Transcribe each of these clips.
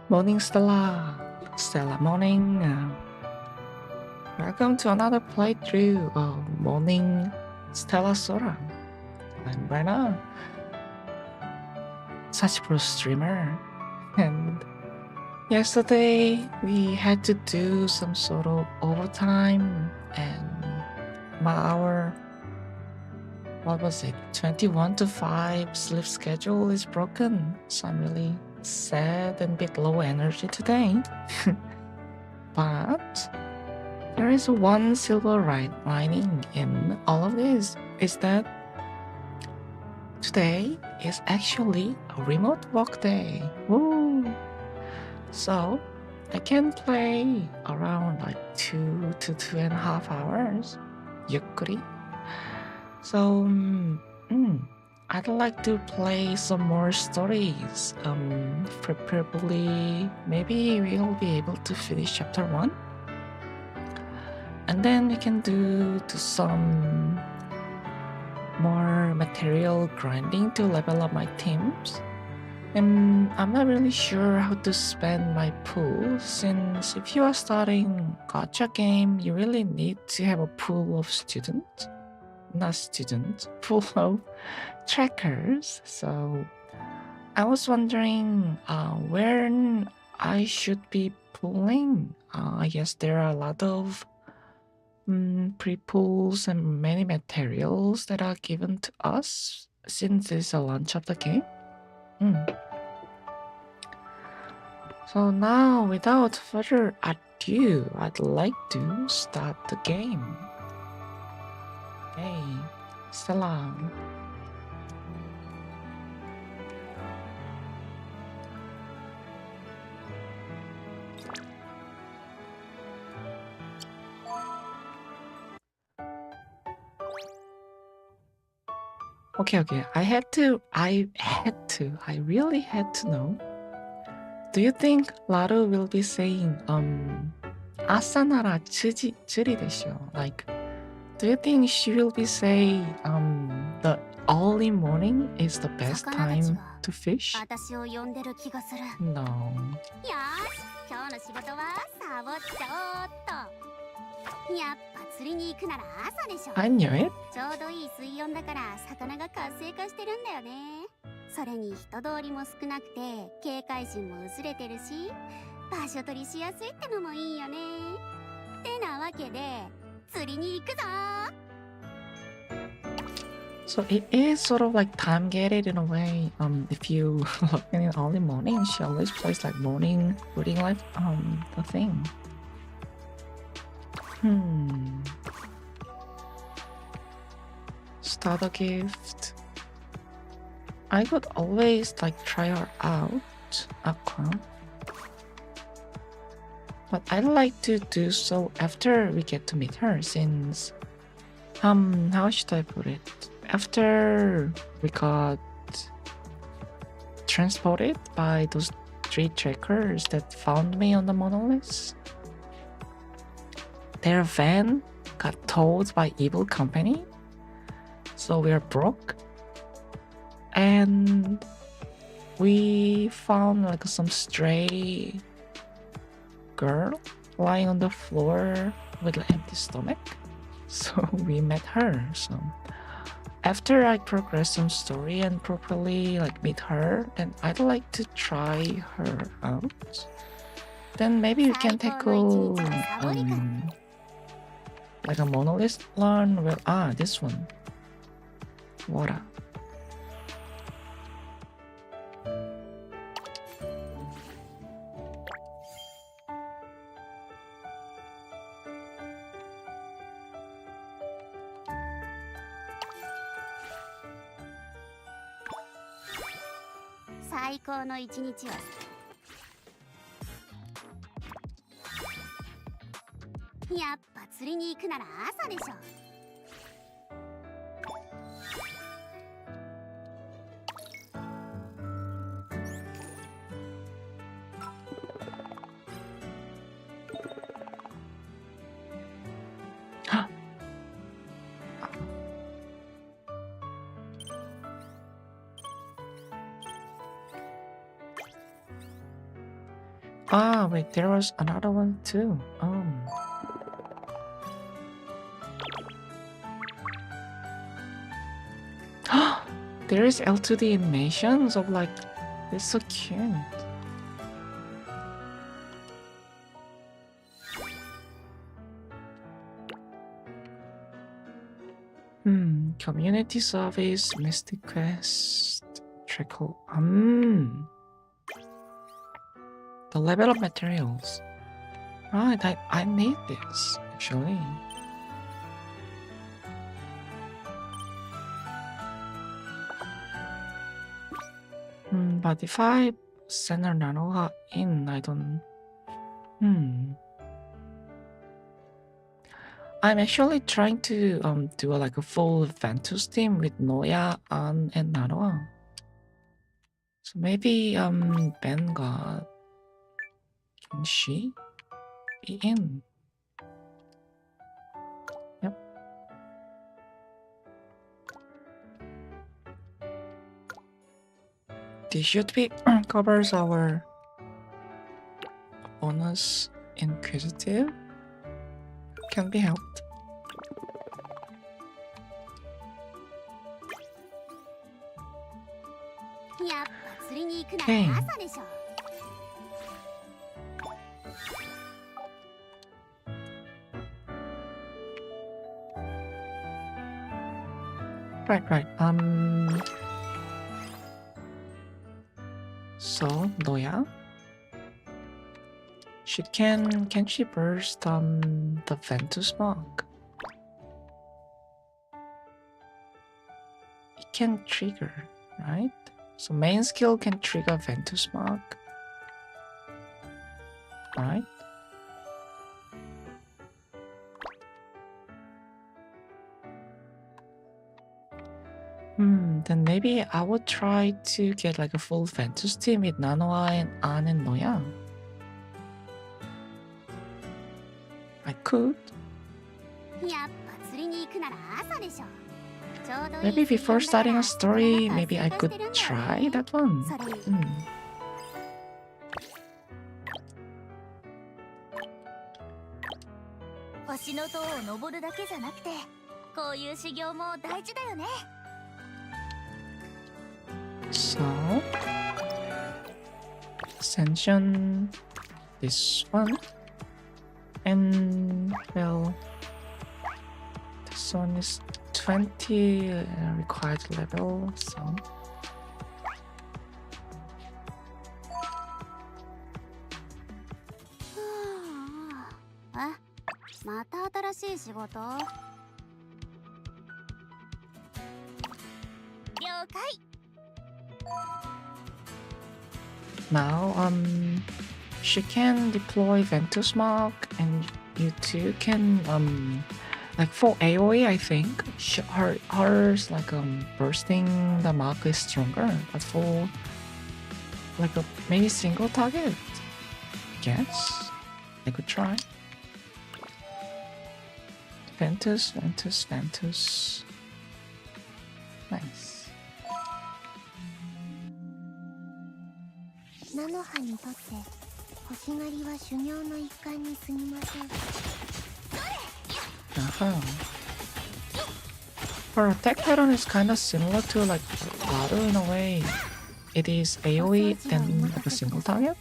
Morning, Stella. Stella, morning. Welcome to another playthrough of Morning Stella Sora. I'm Rena, SACHIPRO streamer, and yesterday we had to do some sort of overtime, and our 21 to 5 sleep schedule is broken, so I'm really sad and a bit low energy today. But there is one silver lining in all of this, is that today is actually a remote work day. Woo! So I can play around like 2 to 2.5 hours, yukkuri. So I'd like to play some more stories. Preferably, maybe we'll be able to finish chapter 1. And then we can do some more material grinding to level up my teams. And I'm not really sure how to spend my pool, since if you are starting gacha game, you really need to have a pool of pool of trackers. So I was wondering where I should be pulling. I guess there are a lot of pre-pools and many materials that are given to us since it's a launch of the game. So now, without further ado, I'd like to start the game. Hey, Stella. Okay. I really had to know. Do you think Laru will be saying, Asanara churi desho? Like, do you think she will be saying, the early morning is the best time to fish? No. I knew it. ちょうどいい水温だから魚が活性化してるんだよね。それに人通りも少なくて警戒心も薄れてるし、場所取りしやすいってのもいいよね。ってなわけで釣りに行くぞ。 So it is sort of like time gated in a way. If you look in the early morning, she always plays like morning reading life the thing. Starter gift. I could always like try her out, Aqua. But I'd like to do so after we get to meet her, since how should I put it? After we got transported by those 3 trackers that found me on the monolith, their van got towed by evil company, so we're broke, and we found like some stray girl lying on the floor with an empty stomach, so we met her. So after I progress some story and properly like meet her, then I'd like to try her out. Then maybe we can tackle like a monolith learn. Well, this one. Water. Ah, wait, there was another one too. There is L2D animations of like, it's so cute. Community service, Mystic Quest, trickle. The level of materials. Right, I need this actually. But if I send her Nanoha in, I don't. I'm actually trying to do like a full Ventus team with Noya, An, and Nanoha. So maybe Vanguard. Can she be in? Yep. This should be covers our bonus inquisitive. Can be helped. Okay. Right. So Noya, she can she burst the Ventus mark? It can trigger, right? So main skill can trigger Ventus mark, right? Then maybe I would try to get like a full Ventus team with Nanoa and An and Noya. I could. Maybe before starting a story, maybe I could try that one. So, Ascension, this one, and well, this one is 20 required level, so. Now, she can deploy Ventus Mark, and you two can, like for AoE, I think hers like bursting the mark is stronger, but for like a maybe single target, yes, I could try. Ventus. Nice. 菜の葉にとって星狩りは修行の一環に過ぎません。Her attack pattern is kind of similar to like Lado in a way. It is AoE then like a single target.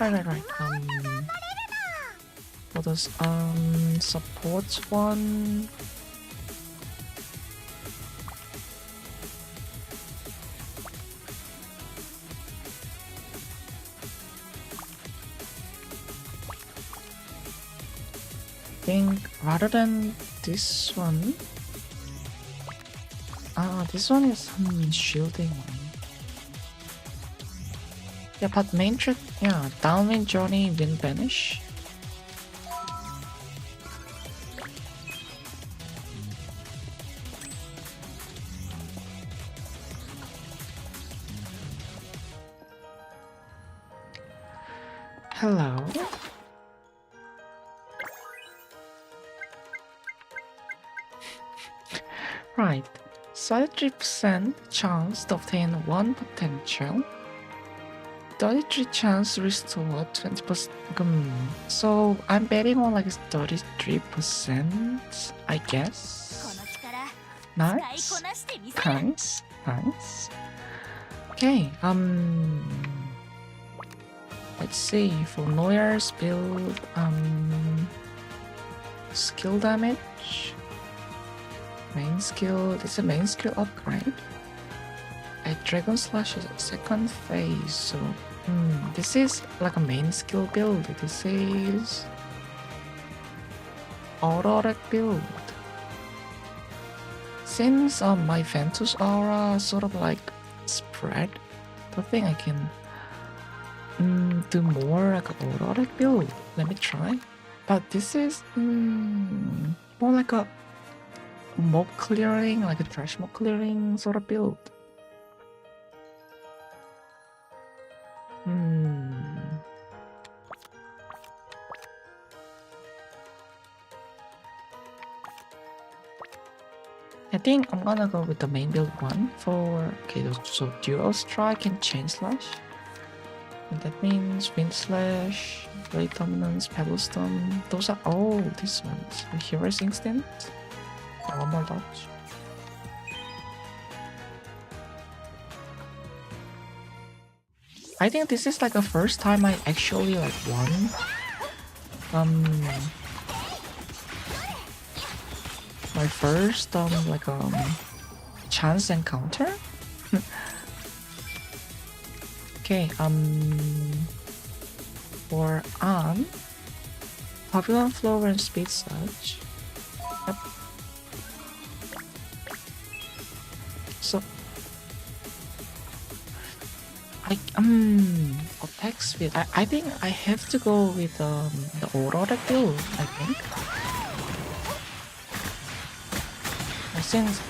Right. For those supports one. Think rather than this one, this one is shielding one. Yeah, but main trick, yeah, downwind journey, wind banish. Hello. Right, so 33% chance to obtain one potential. 33 chance to restore 20%. So I'm betting on like 33%, I guess. Nice. Nice. Nice. Okay, let's see. For Noir's build, skill damage. Main skill. It's a main skill upgrade. A Dragon Slash is a second phase, so this is like a main skill build. This is auto build. Since my Ventus aura sort of like spread, I think I can do more like an auto build. Let me try. But this is more like a mob clearing, like a trash mob clearing sort of build. I think I'm gonna go with the main build one for so dual strike and chain slash. And that means wind slash, blade dominance, pebble stone. Those are all these ones. The hero's instinct. One more dodge. I think this is like the first time I actually like won. My first chance encounter. Okay, for Pavilion Flower and Speed Surge. Yep. So attack speed. I think I have to go with the Aurora build, I think. Since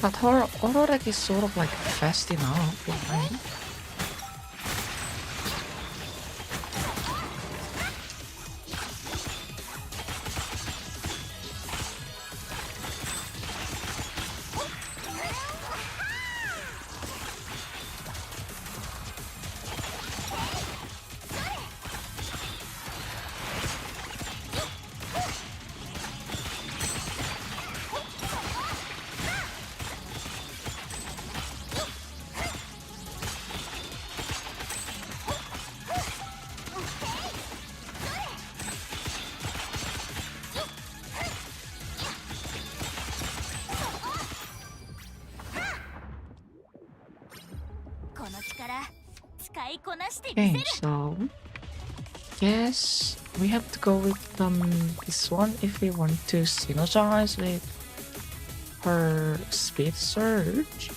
but her Aurora is sort of like fast enough, right? Okay, so yes, we have to go with this one if we want to synergize with her speed surge.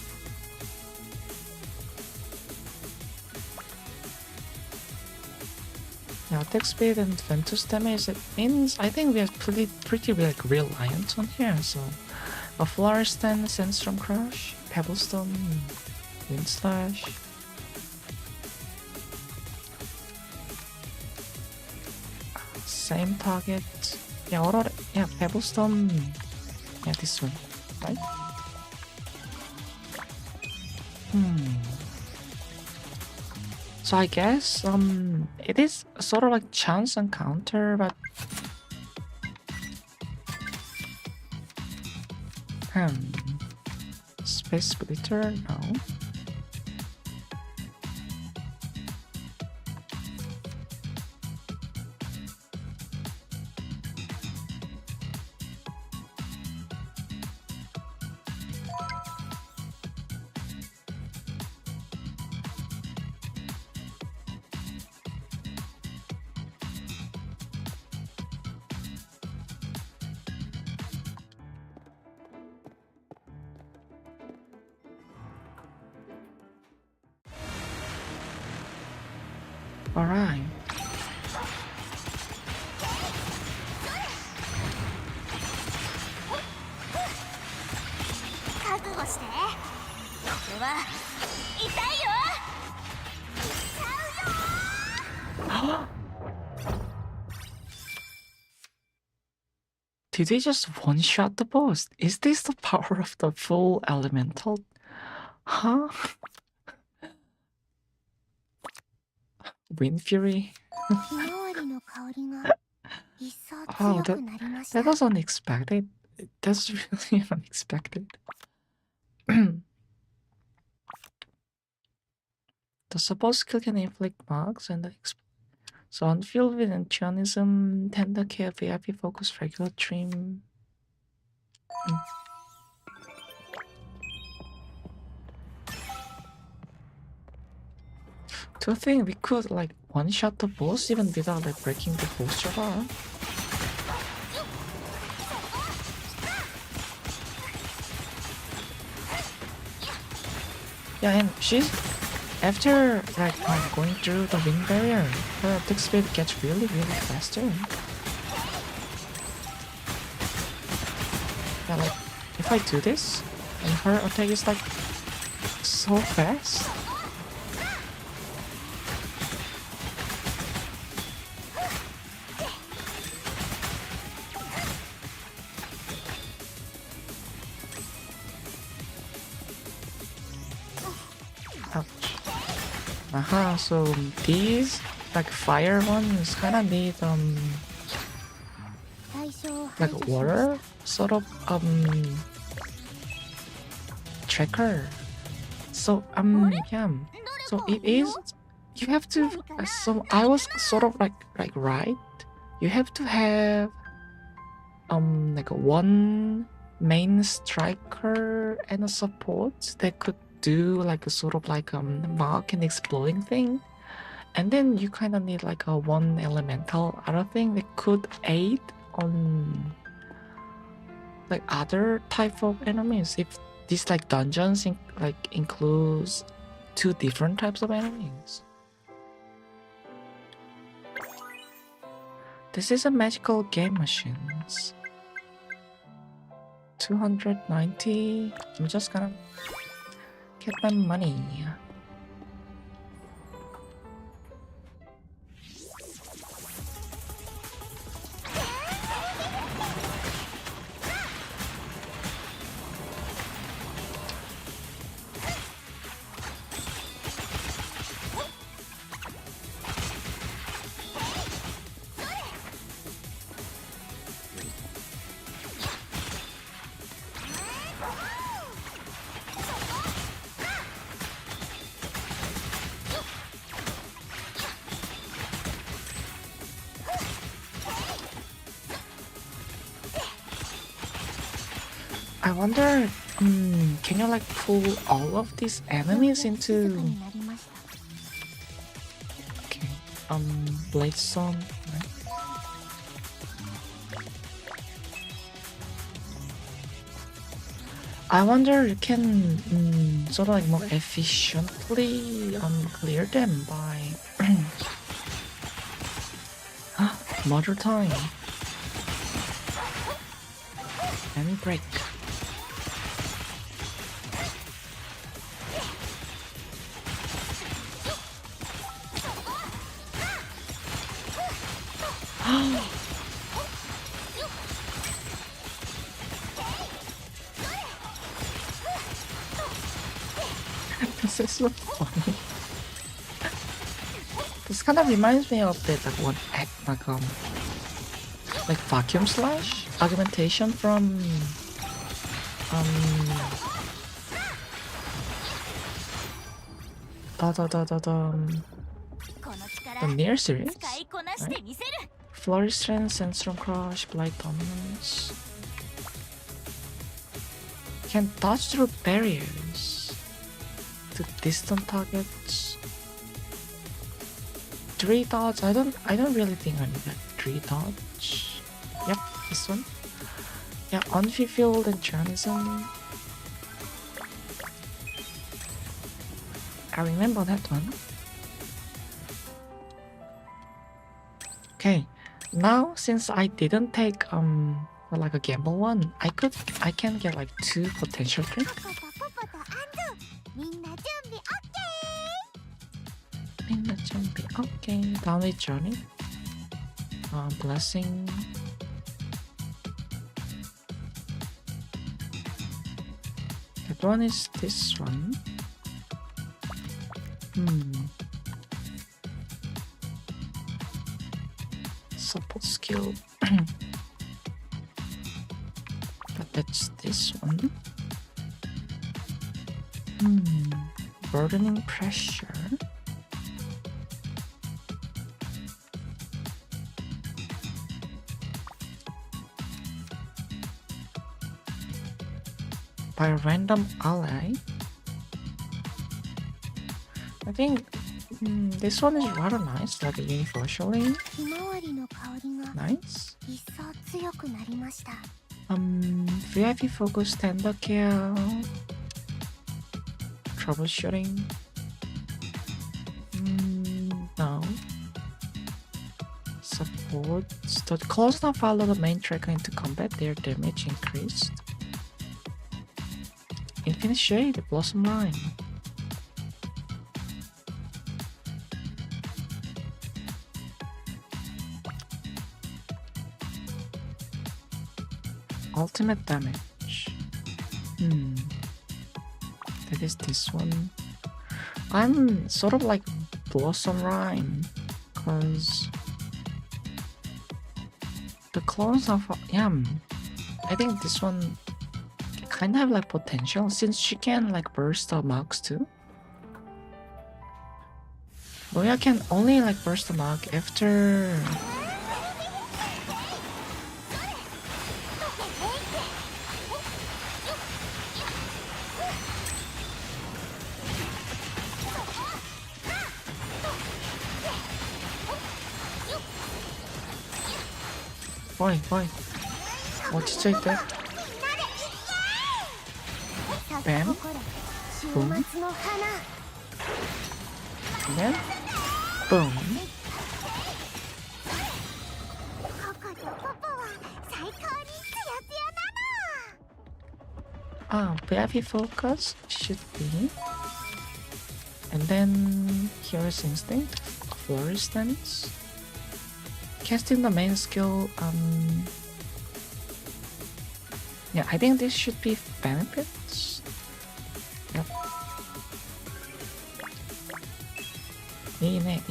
Now attack speed and Ventus damage, it means I think we are pretty like reliant on here. So a Flower Stand, Sandstorm Crush, Pebblestone, Wind Slash. Same target. Yeah, Aurora. Yeah, Pebblestone. Yeah, this one, right? So I guess it is sort of like chance encounter, but Space Splitter, no. Alright. して。これは痛いよ。Did they just one-shot the boss? Is this the power of the full elemental? Huh? Wind Fury? ひまわりの香りが一層 Oh, 強くなりました。 that was unexpected. That's really unexpected. The support skill can inflict marks and so on field with enchantment, tender care, VIP focus, regular trim. To think we could like one-shot the boss even without like breaking the posture bar. Yeah, and she's after like going through the wind barrier, her attack speed gets really faster. Yeah, like if I do this, and her attack is like so fast. Ouch. Aha, so these like fire ones kinda need 対象を like 排除しました。 water sort of tracker. So yeah. So it is you have to so I was sort of like right. You have to have like one main striker and a support that could do like a sort of like mark and exploding thing. And then you kind of need like a one elemental other thing that could aid on like other type of enemies. If these like dungeons includes two different types of enemies. This is a magical game machines. 290. I'm just gonna get my money. I wonder, can you like pull all of these enemies into 静かになりました。 okay, Blade Song, right? I wonder you can sort of like more efficiently clear them by mother time and break. This is so funny. This kind of reminds me of that like one act like vacuum slash augmentation from the near series, 使いこなしてみせる。 Flurry Strength, Sandstorm Crush, Blight Dominance. Can dodge through barriers to distant targets. 3 dodge. I don't really think I need that 3 dodge. Yep, this one. Yeah, unfulfilled enchantment. I remember that one. Okay, now since I didn't take like a gamble one, I can get like 2 potential drink. パカパカ Okay, downward journey. Blessing. That one is this one. Support skill. But that's this one. Burdening pressure. By a random ally. I think this one is rather nice, like universally nice. VIP focus, tender care, troubleshooting. No. Support. So the claws now follow the main tracker into combat, their damage increased. Infinite Shade, Blossom Line. Ultimate damage. That is this one. I'm sort of like Blossom Rhyme, cause the clones of I think this one kind of have like potential since she can like burst the marks too. Moya can only like burst the mark after Boy. 진짜 있대. Bam. Boom. And then boom. VIP focus should be. And then here is instinct, flurry stance. Casting the main skill, yeah, I think this should be benefits. Yep. 이네.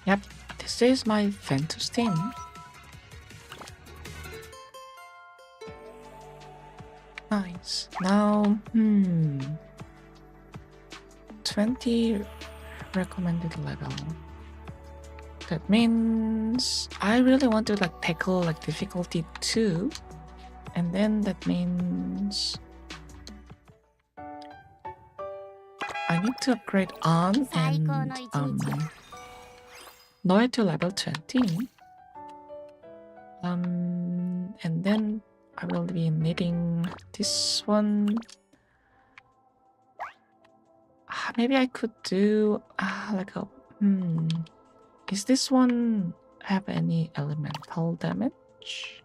Yep, this is my Ventus team. Nice. Now, 20 recommended level. That means I really want to like tackle like difficulty 2, and then that means I need to upgrade on and Noe to level 20. And then I will be needing this one. Maybe I could do like a is this one have any elemental damage?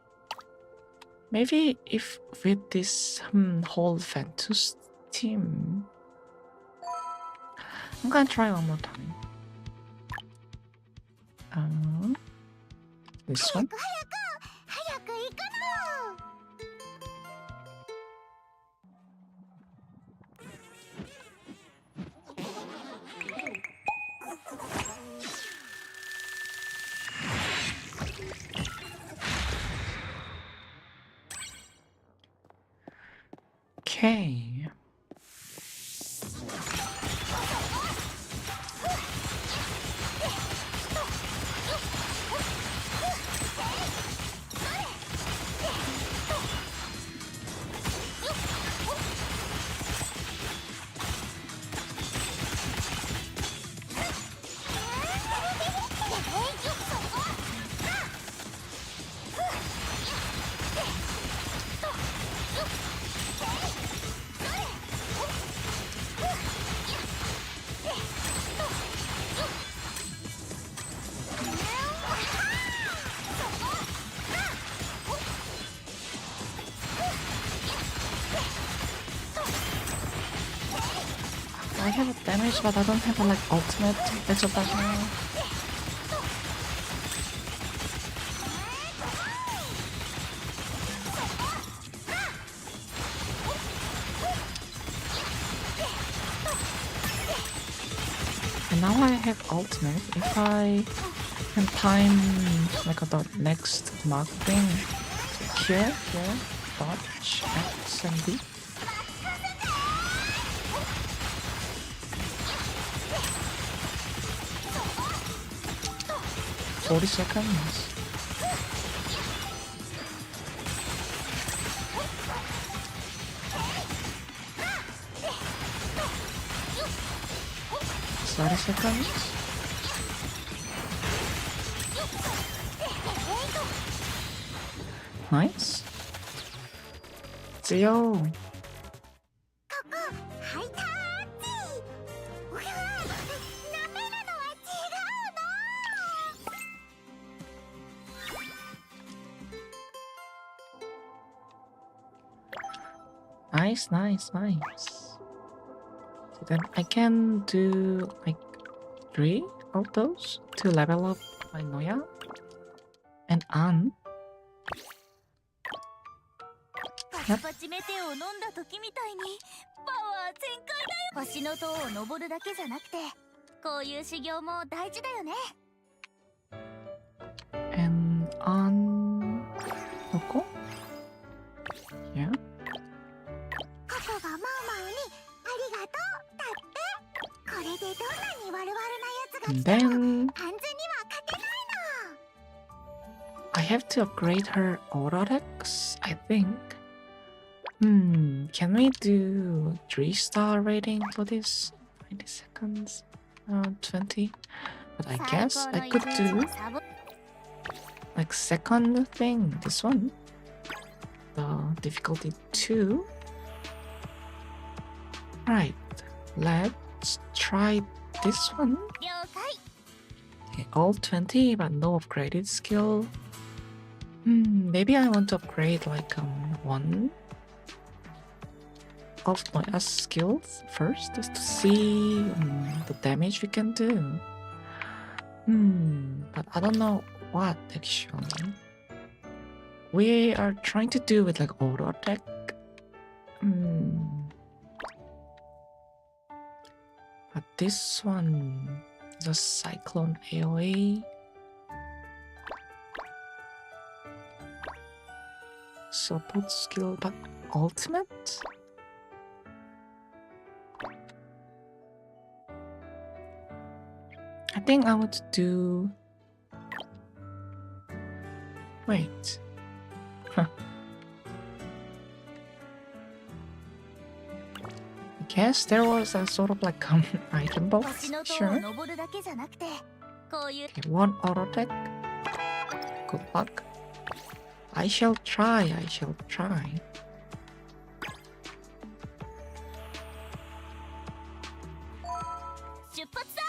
Maybe if with this whole Ventus team. I'm gonna try one more time. This one. Okay. have a damage, but I don't have a like ultimate. That's a bad now. And now I have ultimate. If I can time like the next mark thing, here, dodge, X and B. "40 seconds. "30 seconds. Nice. Zio. ここハイタッチ。うわ、舐めるのは違うの。 Nice, nice, nice. So then I can do like 3 of those to level up my Noya and An. パチパチメテを飲んだ時みたいにパワー全開だよ。星の塔を登るだけじゃなくて、こういう修行も大事だよね。 And on Oko? Yeah. ココがマウマウにありがとうだって。これでどんなに悪々なやつが And 来ても then 完全には勝てないの。 I have to upgrade her Aura Dex, I think. Can we do 3-star rating for this? 90 seconds? 20? But I guess I could do like second thing, this one. The difficulty 2. Right, let's try this one. 了解。 Okay, all 20 but no upgraded skill. Maybe I want to upgrade like one of my skills first, just to see the damage we can do. But I don't know what actually. We are trying to do with like auto attack. But this one is a cyclone AoE. Support skill, but ultimate? I think I would do... Wait. Huh. I guess there was a sort of like item box. 星の塔を Sure. 登るだけじゃなくて、こういう Okay, one auto attack. Good luck. I shall try, I shall try. 出発だ。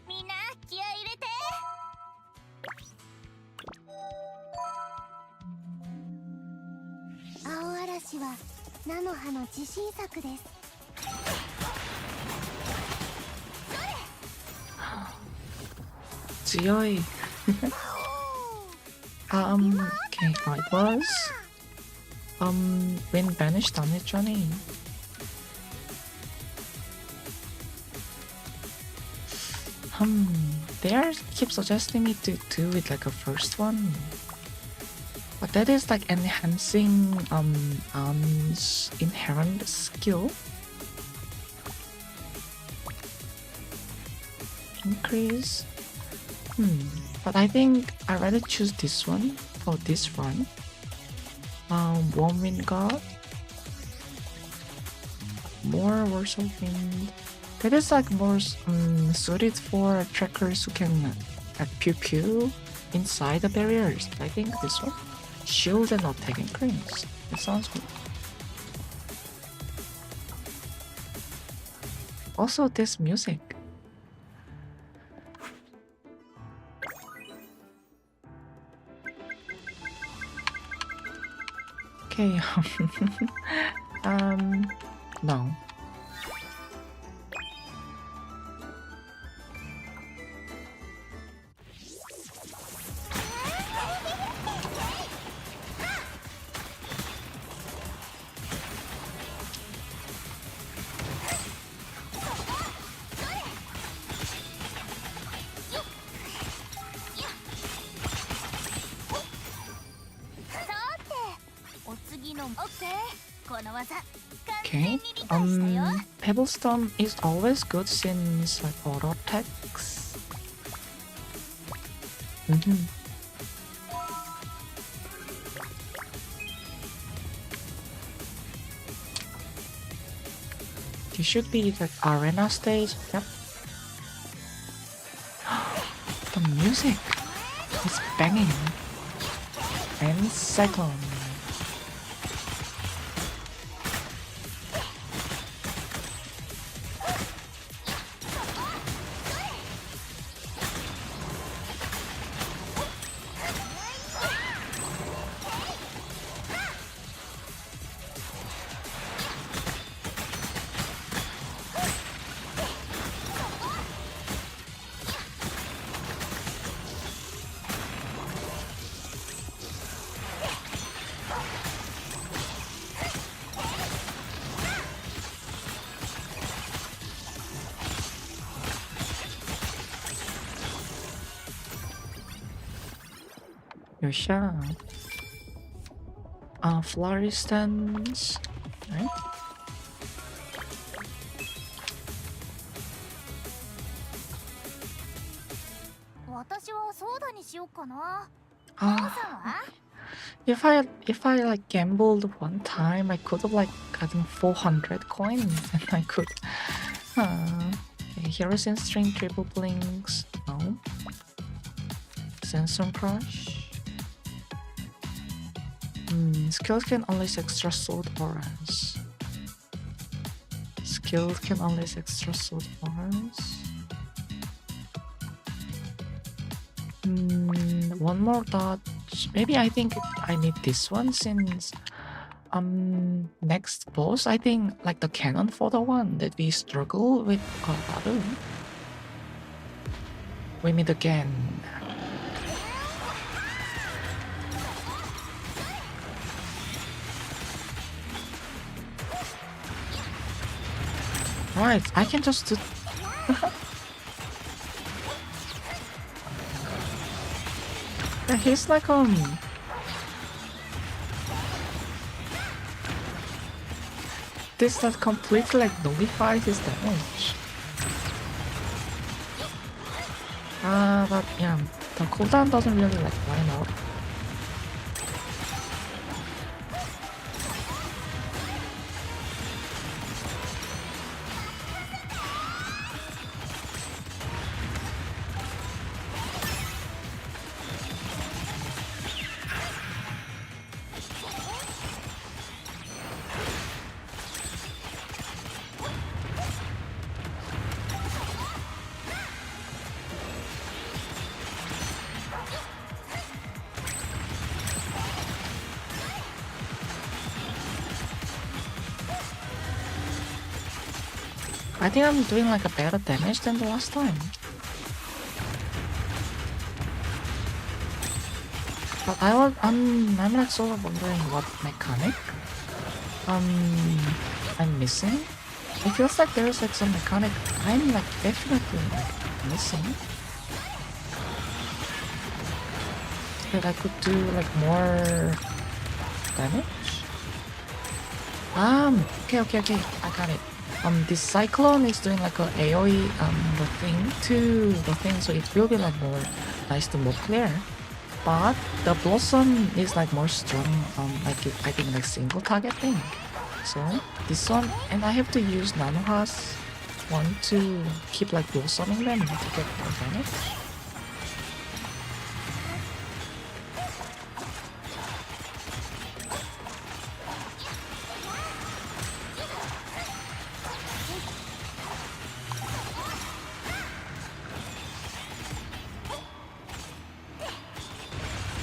みんな気合い入れて。青嵐は菜の葉の自信作です。 Zioi. Okay, it was wind banished on it, Johnny. They are keep suggesting me to do it like a first one, but that is like enhancing An's inherent skill. Increase. But I think I'd rather choose this one for this run. Warm Wind God. More Words of Wind. That is like more suited for trackers who can pew pew inside the barriers. I think this one. Shield and attack increase. That sounds good. Also this music. Okay. No. Okay. Pebblestone is always good since like auto attacks. This should be like arena stage. Yep. The music is banging. And cyclone. Yosha. Flower stands. Right? 私はソーダにしようかな。 Ah, さんは if I like gambled one time, I could have like gotten 400 coins and I could. Okay, Heroes in String, Triple Blinks. No. Sandstorm Crush. Skills can unleash extra sword auras. Skills can unleash extra sword auras. One more dodge. Maybe I think I need this one since next boss I think like the cannon for the one that we struggle with a lot. We meet again. Right, I can just do. Yeah, he's like this that completely like nullifies his damage. But yeah, the cooldown doesn't really like line up. I think I'm doing like a better damage than the last time. But I'm like sort of wondering what mechanic I'm missing. It feels like there's like some mechanic I'm like definitely like missing. That I could do like more damage. Okay, I got it. This cyclone is doing like a AoE the thing to the thing, so it will be like more nice to move clear. But the blossom is like more strong, like I think like single target thing. So this one, and I have to use Nanoha's one to keep like blossoming them to get more damage.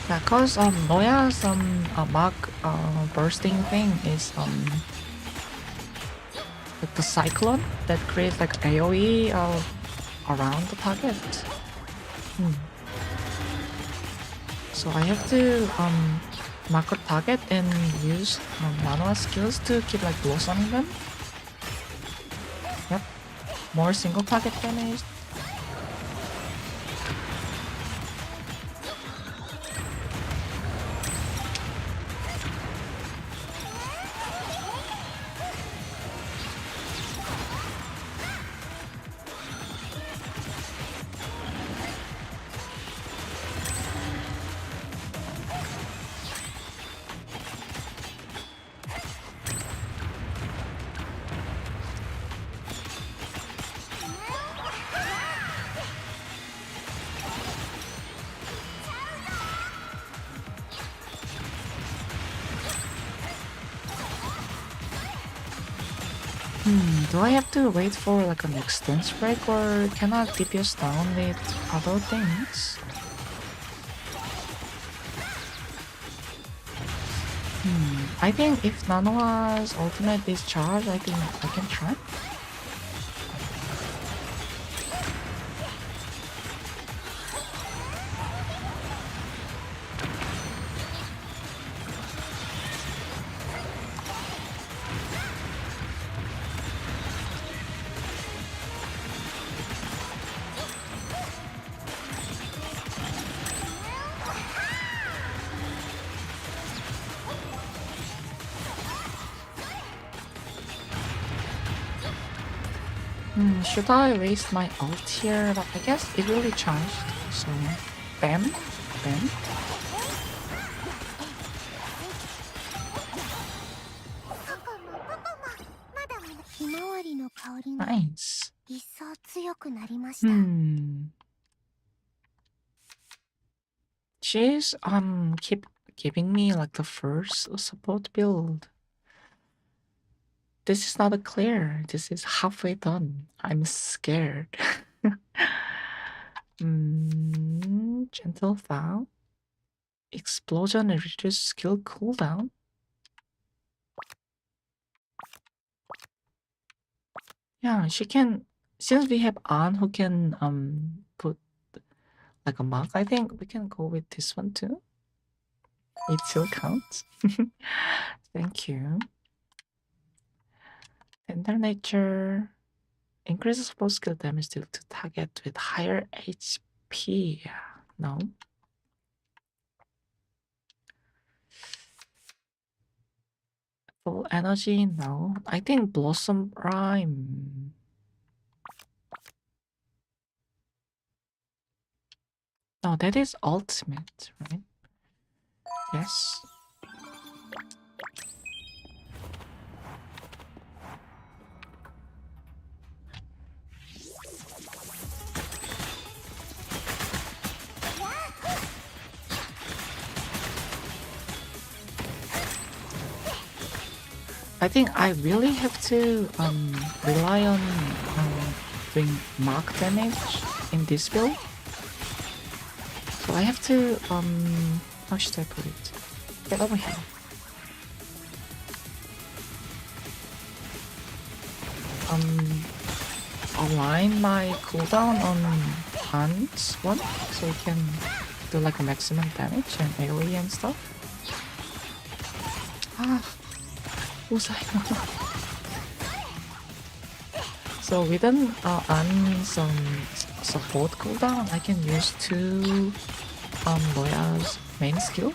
Yeah, cause Noya's mark bursting thing is like the cyclone that creates like AoE around the target. So I have to mark a target and use Nanoa skills to keep like blossoming them. Yep, more single target damage. Do I have to wait for like an extended break or can I DPS down with other things? I think if Nanoa's ultimate is charged, I think I can try. Should I waste my ult here? But I guess it really charged, so bam, bam. Nice. She's keep giving me like the first support build. This is not clear. This is halfway done. I'm scared. Gentle Vow. Explosion and reduce skill cooldown. Yeah, she can. Since we have An who can put like a mark, I think we can go with this one too. It still counts. Thank you. Tender Nature increases full skill damage dealt to target with higher HP. No. Full energy? No. I think Blossom Prime. No, that is ultimate, right? Yes. I think I really have to rely on doing mark damage in this build. So I have to how should I put it? Get over here. Align my cooldown on Hans one so we can do like a maximum damage and AoE and stuff. So within some support cooldown, I can use two Moya's main skill.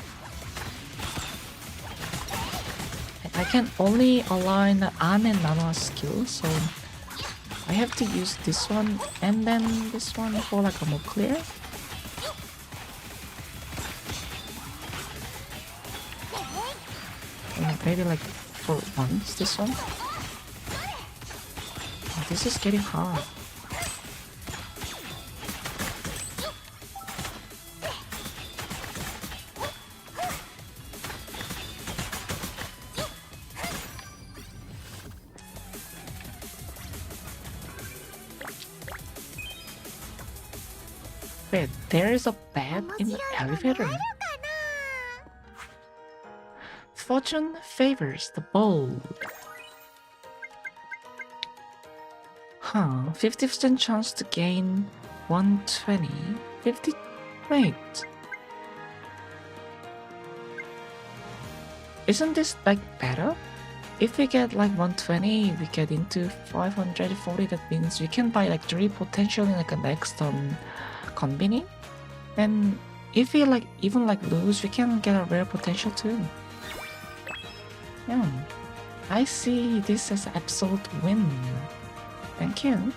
I can only align An and Nano's skill, so I have to use this one and then this one for like a more clear. Maybe like for once, this one. Oh, this is getting hard. Wait, there is a bed in the elevator. Fortune favors the bold. 50% chance to gain 120. 50. Wait. Isn't this like better? If we get like 120, we get into 540. That means we can buy like 3 potentially like a next combini. And if we like even like lose, we can get a rare potential too. Yeah, I see this as an absolute win. Thank you.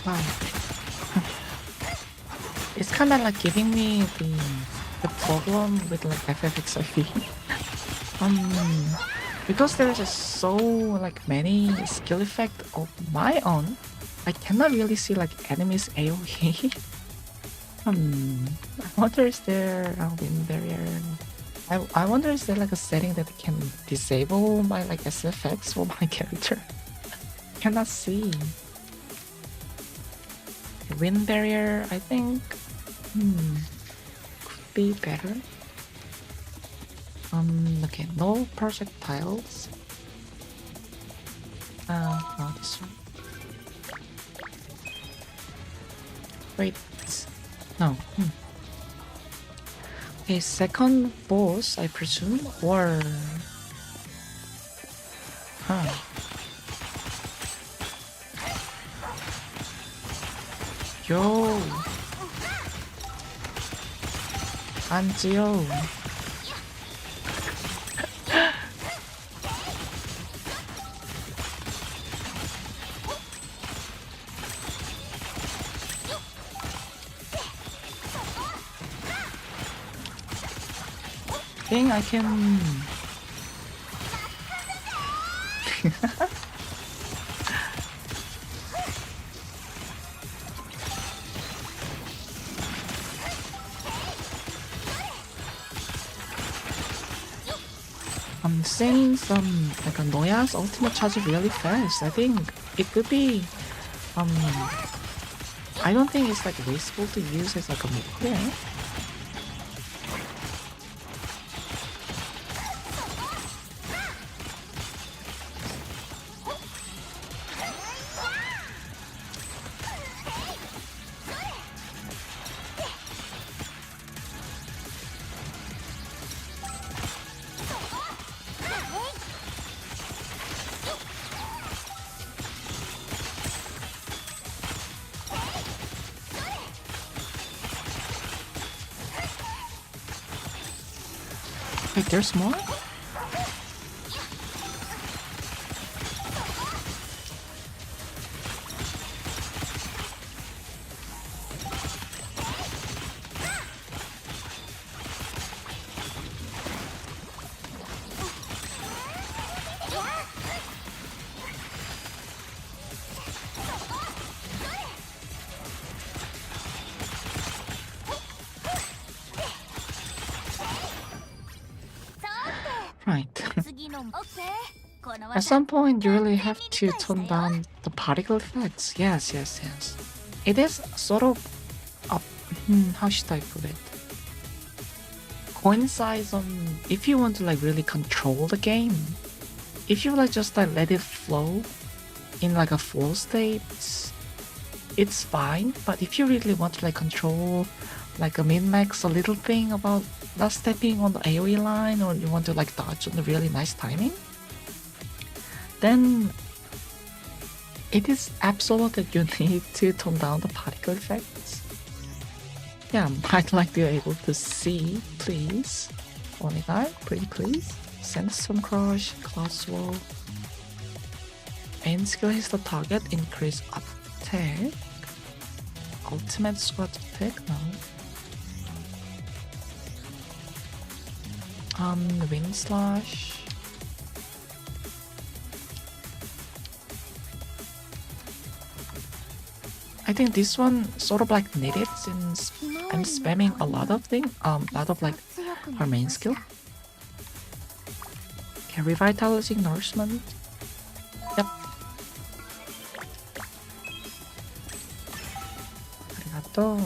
Wow. It's kind of like giving me the problem with like FFXIV. Because there's just so like many skill effect of my own, I cannot really see like enemies AoE. I wonder is there a win barrier? I wonder is there like a setting that can disable my like SFX for my character? Cannot see. Win barrier, I think could be better. Okay, no projectiles. No, this one. Wait, no. Okay, second boss, I presume, or Yo, 안지요. think I can. I'm seeing some like a Noya's ultimate charge really fast. I think it could be I don't think it's like wasteful to use as like a mid clear. Wait, there's more? Right. At some point, you really have to tone down the particle effects. Yes, yes, yes. It is sort of up. How should I put it? Coincides on if you want to like really control the game. If you like just like let it flow in like a flow state, it's fine. But if you really want to like control like a min-max, a little thing about not stepping on the AoE line, or you want to like dodge on the really nice timing, then it is absolute that you need to tone down the particle effects. Yeah, I'd like to be able to see, please. Only guy, pretty please. Sandstorm Crush, Cloud Swirl. Aim skill hits the target, increase attack. Ultimate squad attack, no. Wind Slash. I think this one sort of like needed since I'm spamming a lot of things, lot of like her main skill. Okay, revitalizing nourishment. Yep. Arigato.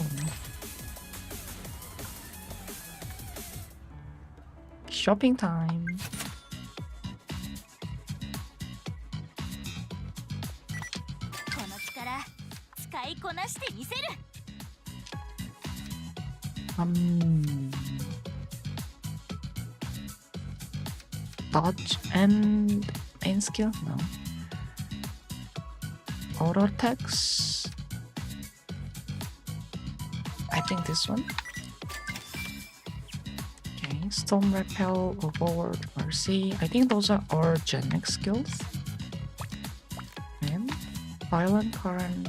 Shopping time. Dodge and main skill? No. Auto attacks? I think this one. Okay, Storm Repel, Overword, Mercy. I think those are all Gen X skills. And Violent Current.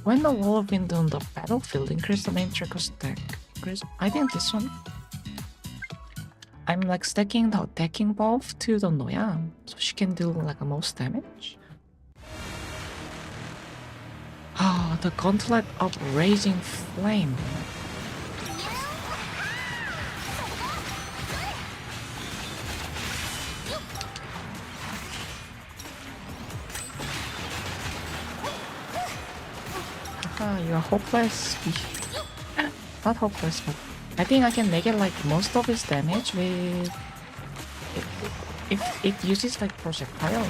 When the whirlwind on the battlefield increase the main tracker stack. I think this one. I'm like stacking the attacking buff to the Noya, so she can do like the most damage. Ah, the gauntlet of raging flame. Haha, you're hopeless. Not hopeless, but I think I can make it like most of its damage with if it uses like projectile.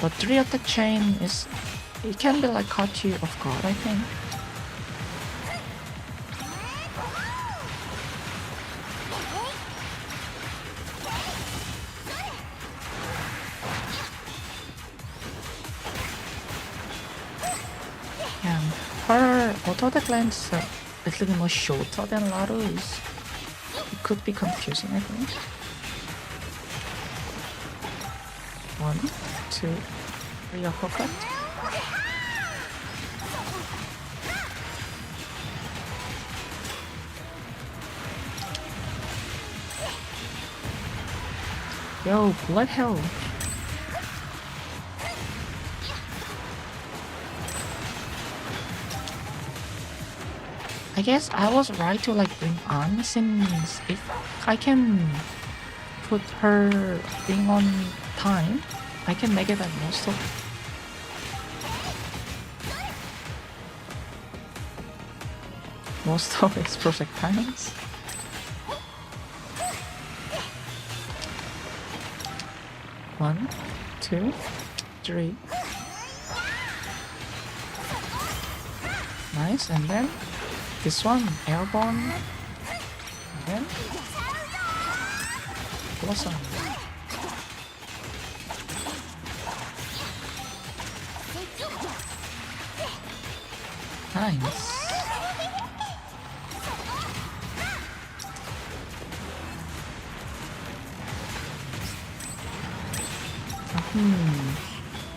The 3 attack chain is... it can be like caught you off guard, I think. Yeah, her auto attack length is a little bit more shorter than Laru's. It could be confusing, I think. 1, 2, 3 uppercut. Yo, blood hell. I guess I was right to like bring on, since if I can put her thing on time, I can make it like most of its projectiles. One, 2, 3. Nice, and then this one, airborne. And then blossom. Nice.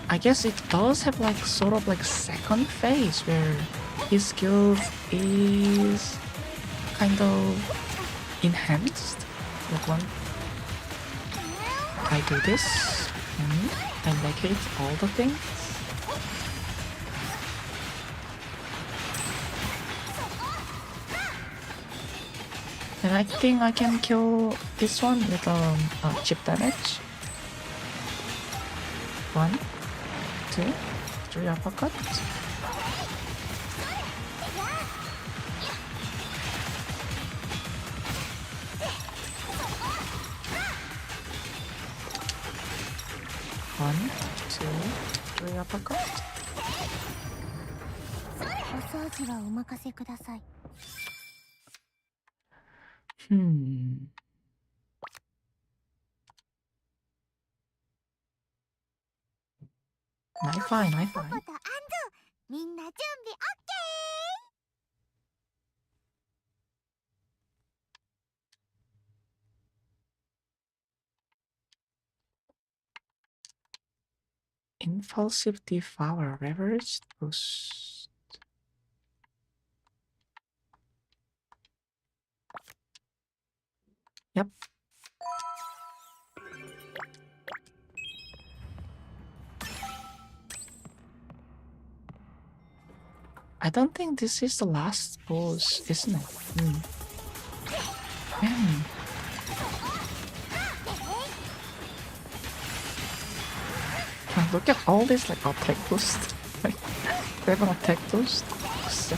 I guess it does have like sort of like second phase where his skills is kind of enhanced. Like one, I do this and I make it all the things. And I think I can kill this one with chip damage. 1, 2, 3 uppercut. One, 2, 3 uppercut. お掃除はお任せください。Nice fine, nice fine. みんな準備 OK? Impulsive Devour, Reverse Boost. Yep. I don't think this is the last boss, isn't it? Man. Look at all this like attack boost. Like, they have an attack boost. So,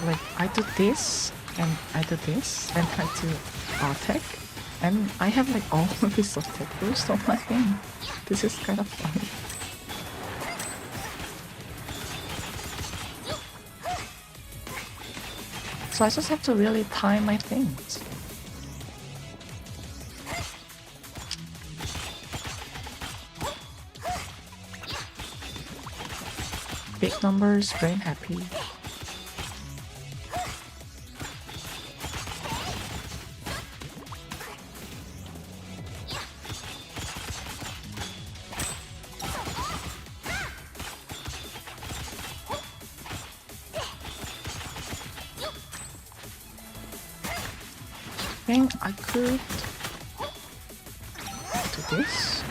like, I do this, and I do this, and I do attack, and I have like all of this attack boost on my thing. This is kind of funny. So I just have to really time my things. Big numbers, brain happy. I think I could do this.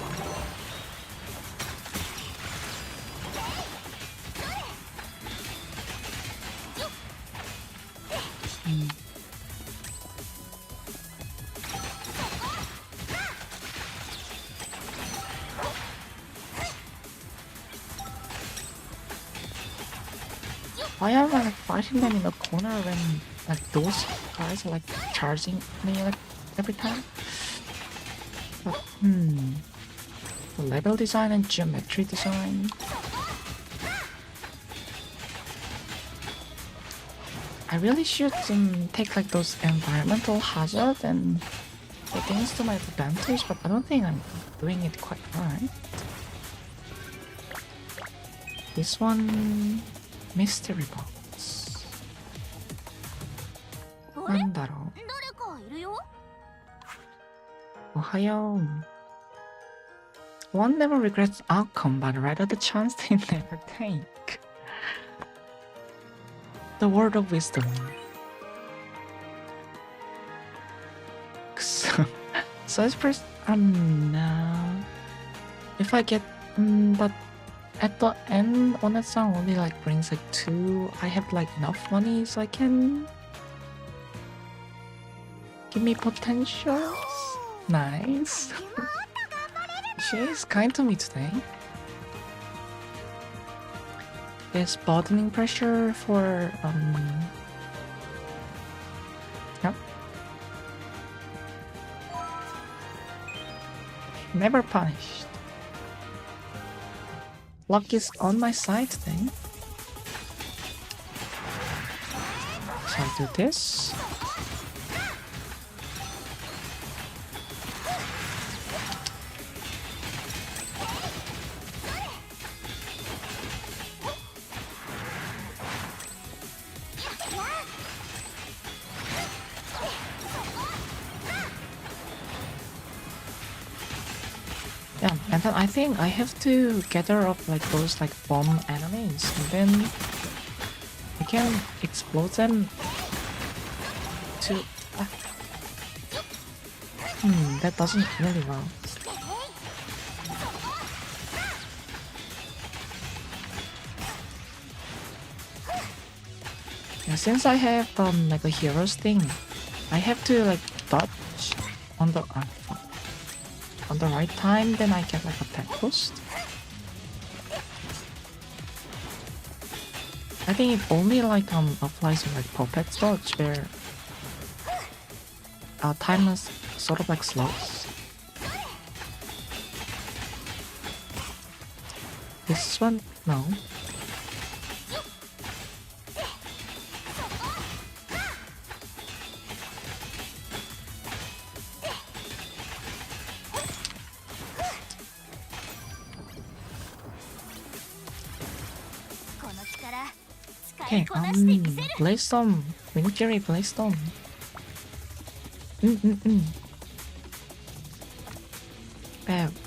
Why am I like fighting them in the corner when like those guys are like charging me like every time? But, the level design and geometry design. I really should take like those environmental hazard and the things to my advantage, but I don't think I'm doing it quite right. This one, mystery box. なんだろう。誰かいるよ。おはよう。One never regrets outcome, but rather the chance they never take. The word of wisdom. So it's first now. If I get but at the end Ona-san only like brings like 2. I have like enough money so I can give me potentials. Nice. She is kind to me today. There's burdening pressure for yep. Never punished. Luck is on my side today. So I do this. Yeah, and then I think I have to gather up like those like bomb enemies, and then I can explode them to. That doesn't really well. Yeah, since I have like a hero's thing, I have to like dodge on the right time, then I get like attack boost. I think it only like applies to like perfect dodge where time is sort of like slows. This one, no. Okay, Blaze Storm, Wind Fury, Blaze Storm.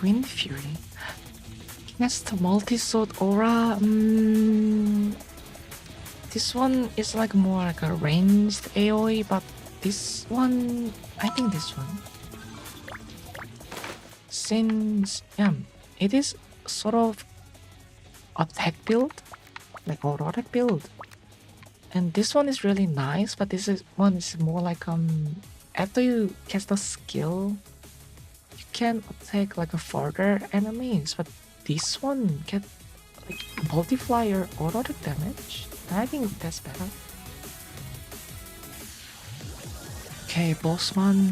Wind Fury. Cast Multi-Sword Aura. This one is like more like a ranged AoE, but this one, I think this one. Since, yeah, it is sort of attack build, like automatic build. And this one is really nice, but one is more like after you cast a skill, you can attack like a further enemies, but this one can like multiply your automatic damage. And I think that's better. Okay, boss one.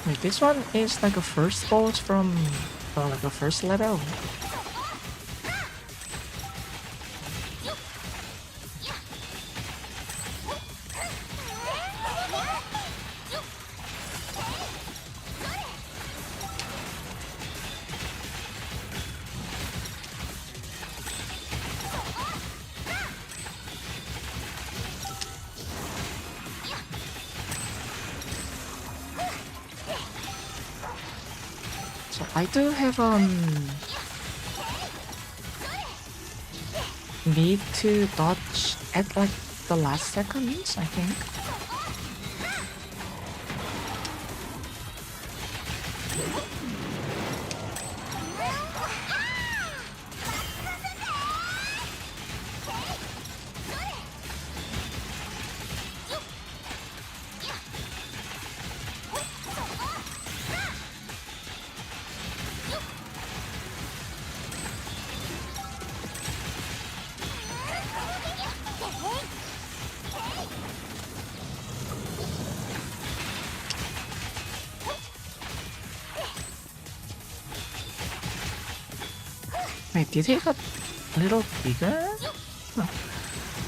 Wait, this one is like a first boss from like a first level. So I do have need to dodge at like the last seconds, I think. Wait, did he got a little bigger? Huh.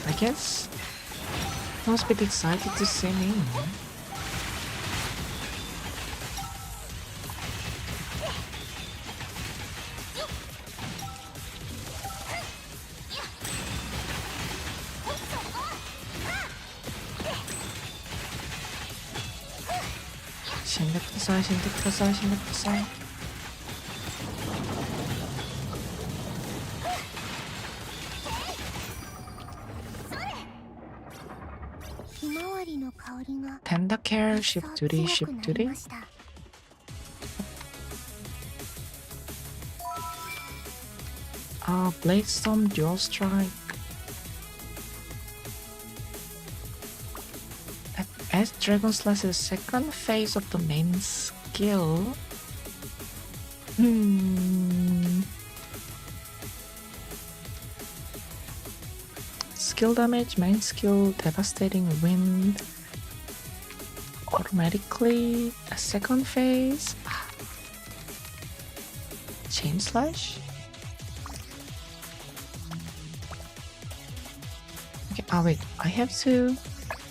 I guess I was a bit excited to see me. 신대 푸사이, 신대 푸사이, 신대 푸사이. Tender care, ship duty, ship duty. Blade Storm, dual strike. As Dragon Slash is second phase of the main skill. Skill damage, main skill, devastating wind. Automatically a second phase. Chain slash. Okay, wait, I have to.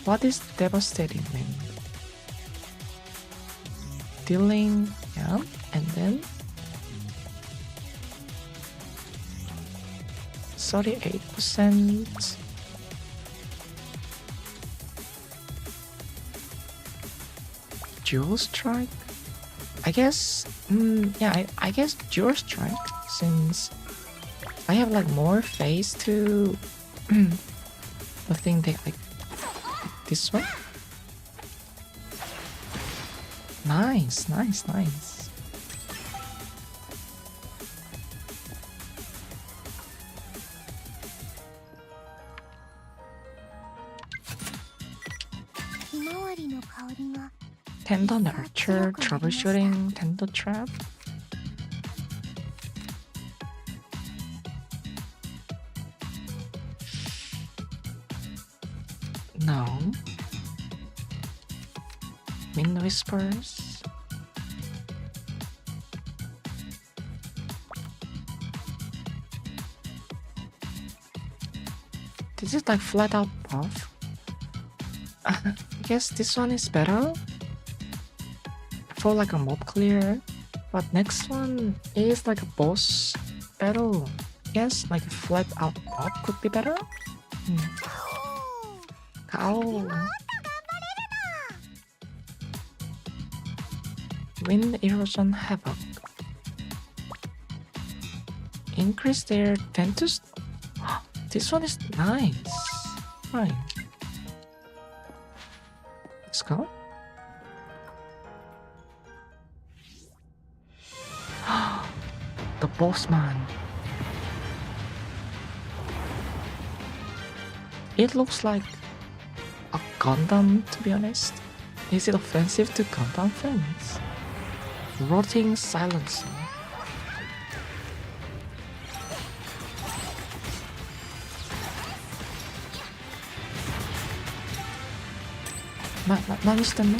What is devastating wind? Dealing, yeah, and then 38%. Dual strike? I guess, yeah, I guess dual strike, since I have like more phase to the thing that like this one. Nice, nice, nice. Tender nurture, troubleshooting, tender trap. No. Wind whispers. This is like flat out buff. I guess this one is better for like a mob clear, but next one is like a boss battle. Yes, like a flat out mob could be better. Ow. Wind erosion havoc. Increase their ventus. This one is nice. Fine. Let's go. The boss man. It looks like a Gundam, to be honest. Is it offensive to Gundam fans? Rotting silencer. 何してんの?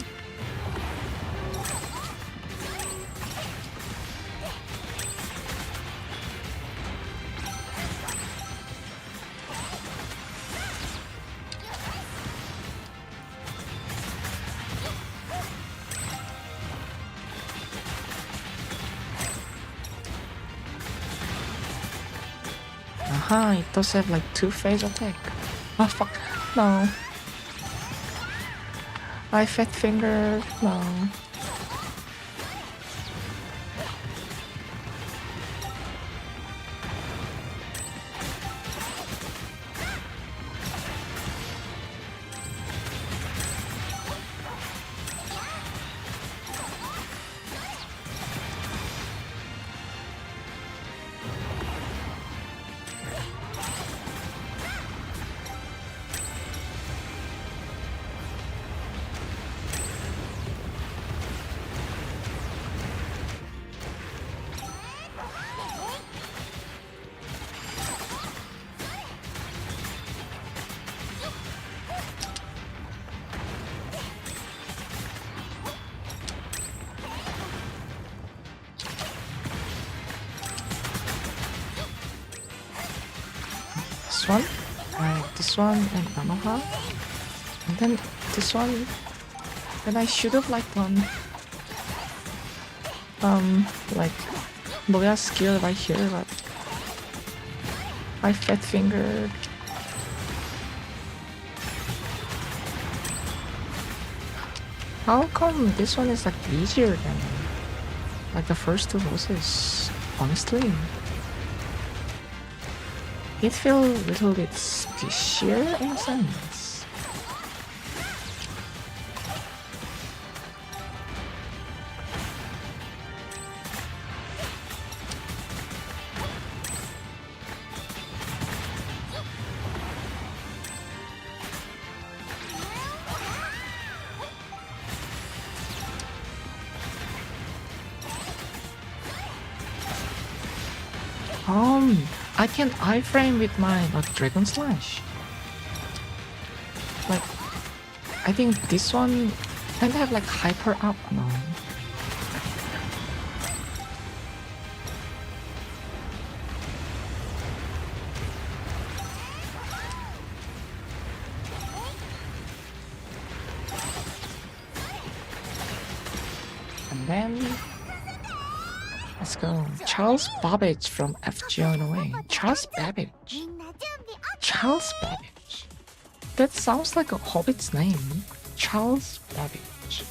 Aha, it does have like 2-phase attack. Oh fuck, no. I fat finger, no. This one, this one, and Nanoha, and then this one. Then I should have like done like Loya skill right here, but I fat fingered. How come this one is like easier than like the first two bosses? Honestly, it feels a little bit squishier in a sense. I can iframe with my Dragon Slash. Like, I think this one can have like hyper up now. And then let's go. Charles Babbage from FGO in a way. Charles Babbage. Charles Babbage. That sounds like a hobbit's name. Charles Babbage.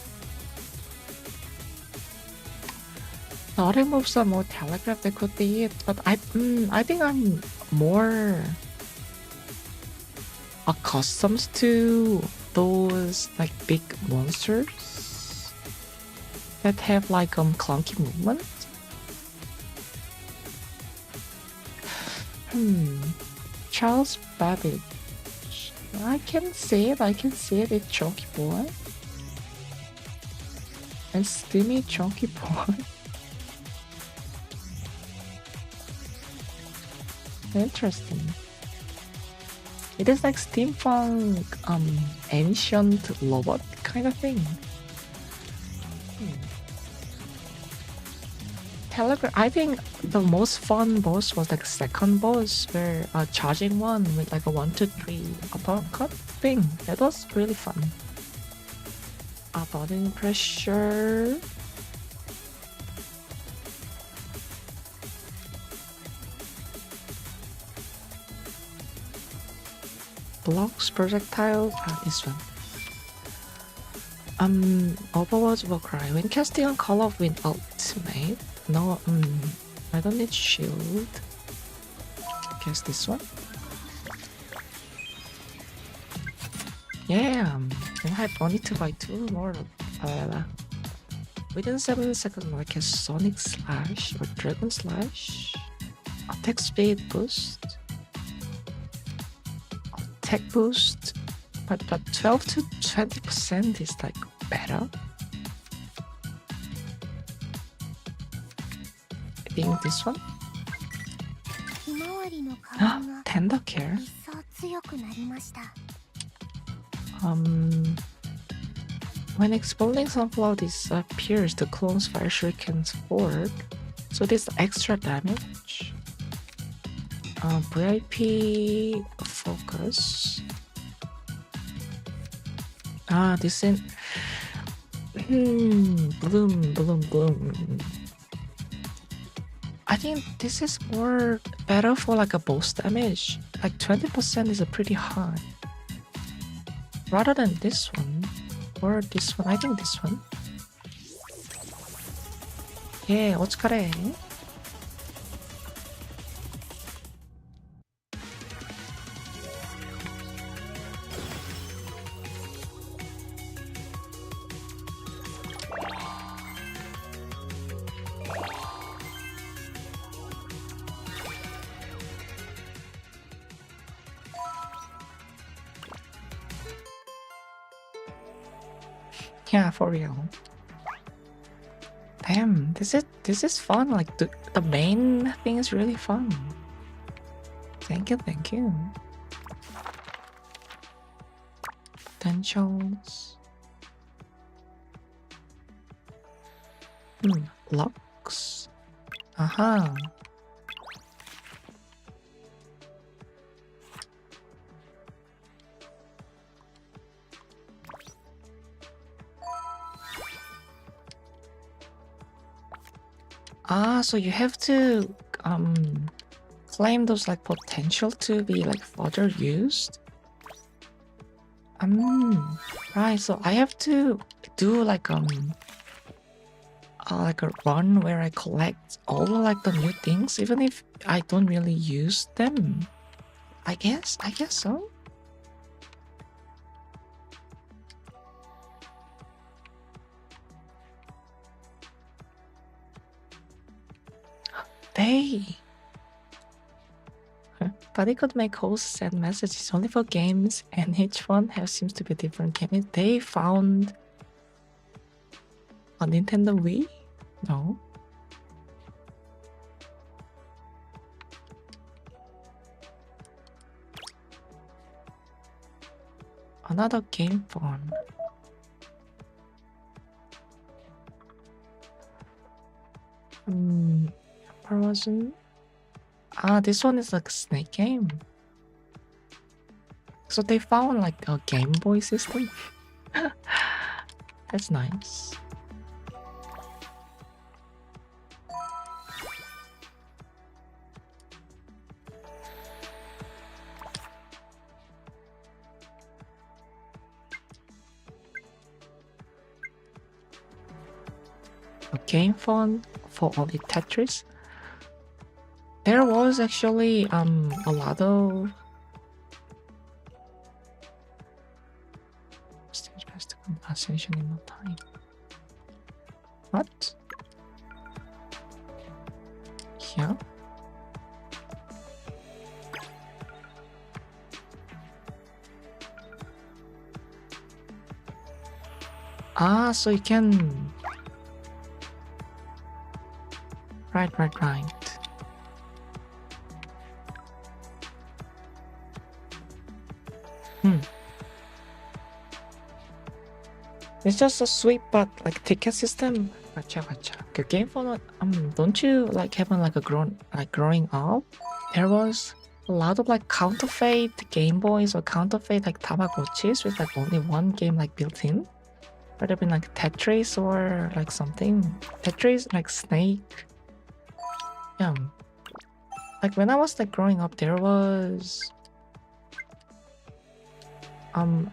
The other moves are more telegraphed, that could be it, but I think I'm more accustomed to those like big monsters that have like clunky movement. Charles Babbage. I can see it, it's Chunky Boy. And Steamy Chunky Boy. Interesting. It is like steampunk, ancient robot kind of thing. I think the most fun boss was like second boss, where charging one with like a 1-2-3 uppercut thing. That was really fun. Button pressure. Blocks projectile. This one. Overwatch will cry when casting on Call of Wind Ultimate. No, I don't need shield. Guess this one. Yeah, and I only to buy 2 more. Within 7 seconds, I can Sonic Slash or Dragon Slash. Attack speed boost. Attack boost. But 12 to 20% is like better. I think this one. Tender care. When exploding sunflower disappears, the clone's fire shurikens forward. So this extra damage. VIP focus. This in bloom. I think this is more better for like a boss damage. Like 20% is a pretty high. Rather than this one. Or this one. I think this one. Yeah, 오츠카레. Yeah, for real. Damn, this is fun. Like the main thing is really fun. Thank you. Potentials. Locks. Aha. So you have to claim those like potential to be like further used. Right. So I have to do like a run where I collect all like the new things, even if I don't really use them. I guess so. But it could make hosts send messages only for games, and each one seems to be a different game. They found a Nintendo Wii? No. Another game phone. Wasn't. This one is like a snake game. So they found like a Game Boy system. That's nice. A game phone for only Tetris. There was actually a lot of stage pass to compensation in no time. What? Yeah. So you can. Right. It's just a sweep, but like ticket system. Gotcha. The game for don't you like having like growing up? There was a lot of like counterfeit Game Boys or counterfeit like Tamagotchis with like only one game like built in. Would have been like Tetris or like something. Tetris like Snake. Yeah. Like when I was like growing up, there was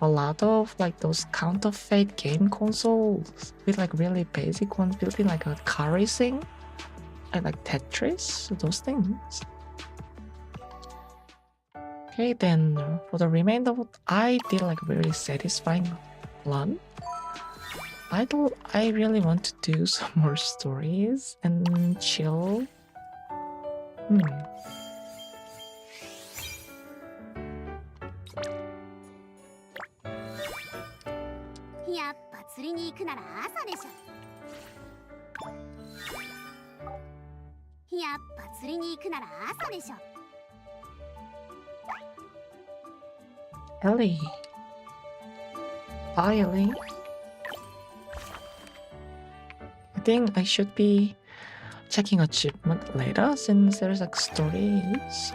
a lot of like those counterfeit game consoles with like really basic ones built in like a car racing and like Tetris, those things. Okay, then for the remainder of it, I did like a very satisfying run. I really want to do some more stories and chill. やっぱ釣りに行くなら朝でしょ。やっぱ釣りに行くなら朝でしょ。Ellie. Bye, Ellie. think I should be checking achievement later since there's like stories.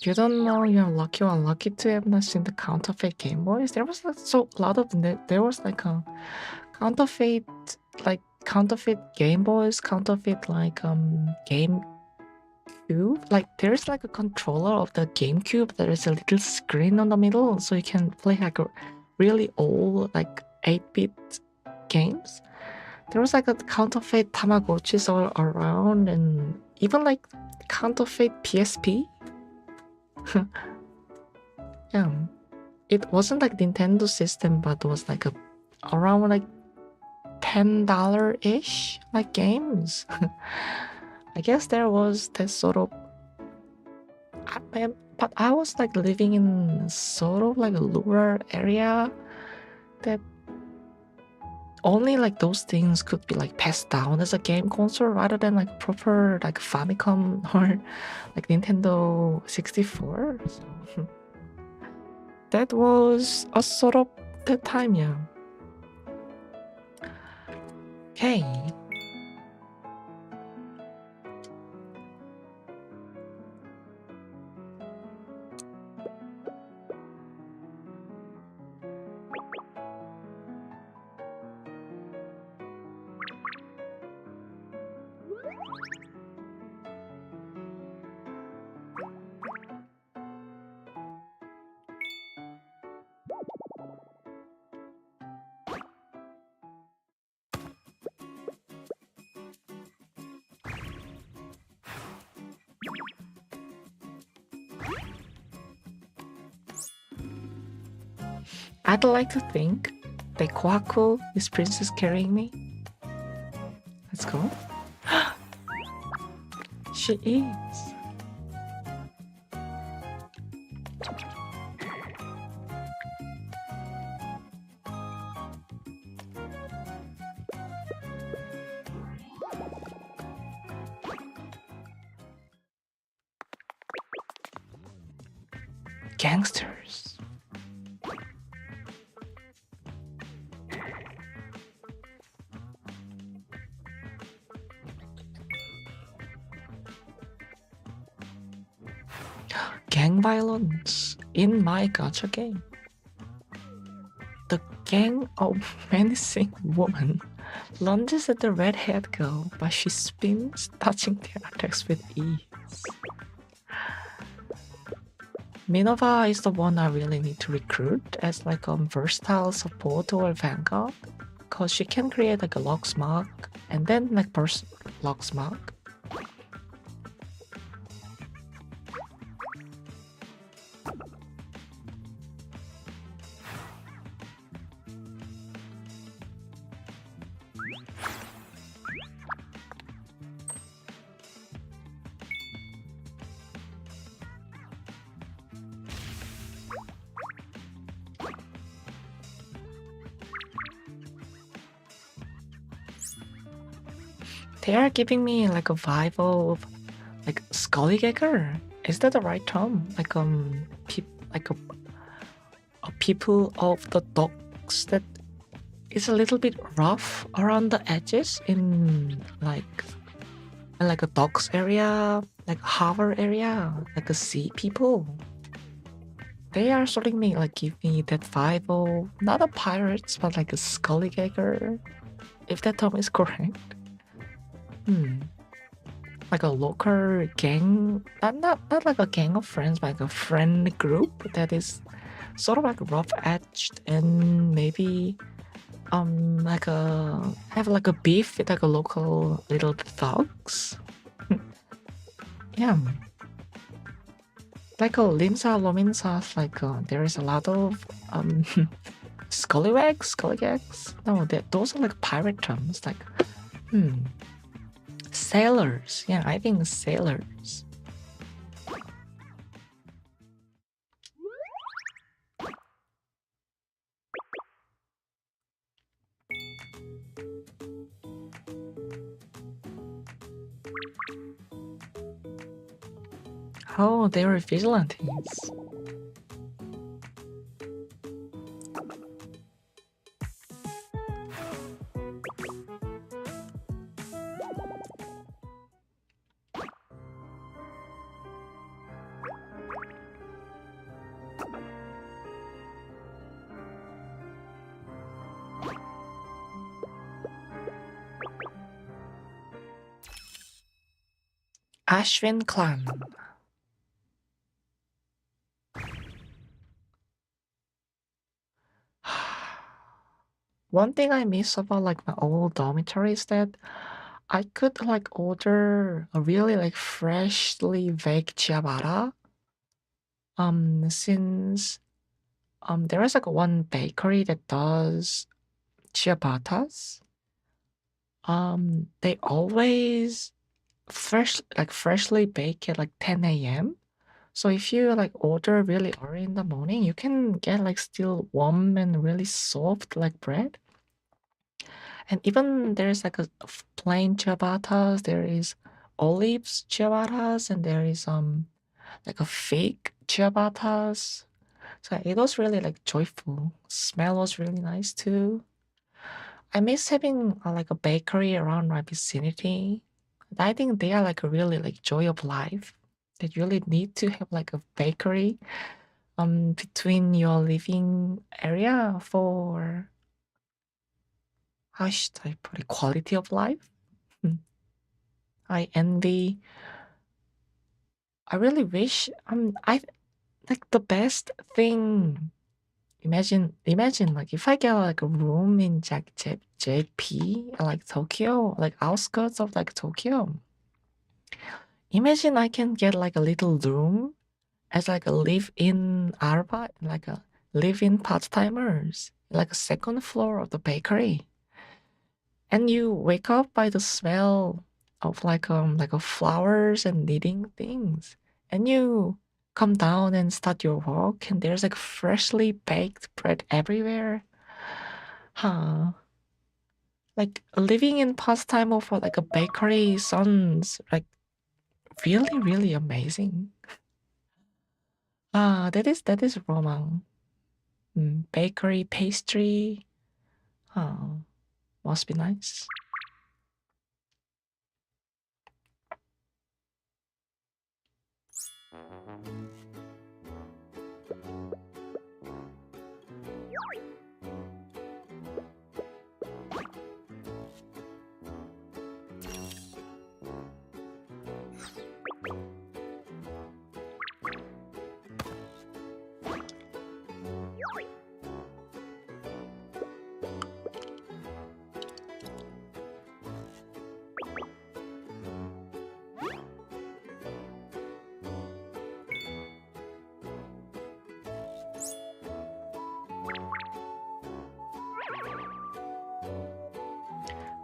You don't know you're lucky or unlucky to have not seen the counterfeit Game Boys. There was like so a lot of there was like a counterfeit counterfeit Game Boys, counterfeit GameCube. Like there's like a controller of the GameCube. There is a little screen on the middle, so you can play like a really old like 8-bit games. There was like a counterfeit Tamagotchis all around, and even like counterfeit PSP. Yeah, it wasn't like Nintendo system, but it was like around like $10-ish like games. I guess there was this sort of, but I was like living in sort of like a rural area that only like those things could be like passed down as a game console rather than like proper like Famicom or like Nintendo 64. So, that was a sort of that time, yeah. Okay. I'd like to think that Kohaku is Princess carrying me. Let's go. She is. Gangsters. Gang violence in my gacha game. The gang of menacing woman lunges at the red-haired girl, but she spins, touching their attacks with ease. Minerva is the one I really need to recruit as like a versatile support or vanguard, cause she can create like a locksmog and then like burst locksmog. They are giving me like a vibe of like Scullygagger. Is that the right term? Like like a people of the docks that is a little bit rough around the edges in like a docks area, like harbor area, like a sea people. They are sort of like give me that vibe of not a pirates but like a Scullygagger, if that term is correct. Like a local gang, not like a gang of friends, but like a friend group that is sort of like rough edged and maybe like have like a beef with like a local little thugs. Yeah, like a Limsa Lominsas, like there is a lot of scallywags. No, those are like pirate terms. Like sailors. Yeah, I think sailors. Oh, they were vigilantes. Ashwin clan. One thing I miss about like my old dormitory is that I could like order a really like freshly baked ciabatta. Since there is like one bakery that does ciabattas. They always freshly bake at like 10 a.m. So if you like order really early in the morning, you can get like still warm and really soft like bread. And even there's like a plain ciabattas, there is olives ciabattas, and there is like a fake ciabattas. So it was really like joyful. Smell was really nice too. I miss having like a bakery around my vicinity. I think they are like a really like joy of life. That you really need to have like a bakery between your living area for, how should I put it, quality of life. Hmm. I envy. I really wish. I like the best thing. Imagine like if I get like a room in JP, like Tokyo, like outskirts of like Tokyo. Imagine I can get like a little room as like a live-in alba, like a live-in part-timers, like a second floor of the bakery. And you wake up by the smell of like a flowers and kneading things. And you come down and start your walk and there's like freshly baked bread everywhere. Huh. Like living in pastime of like a bakery sounds like really, really amazing. Ah, that is romang. Bakery pastry. Oh, must be nice.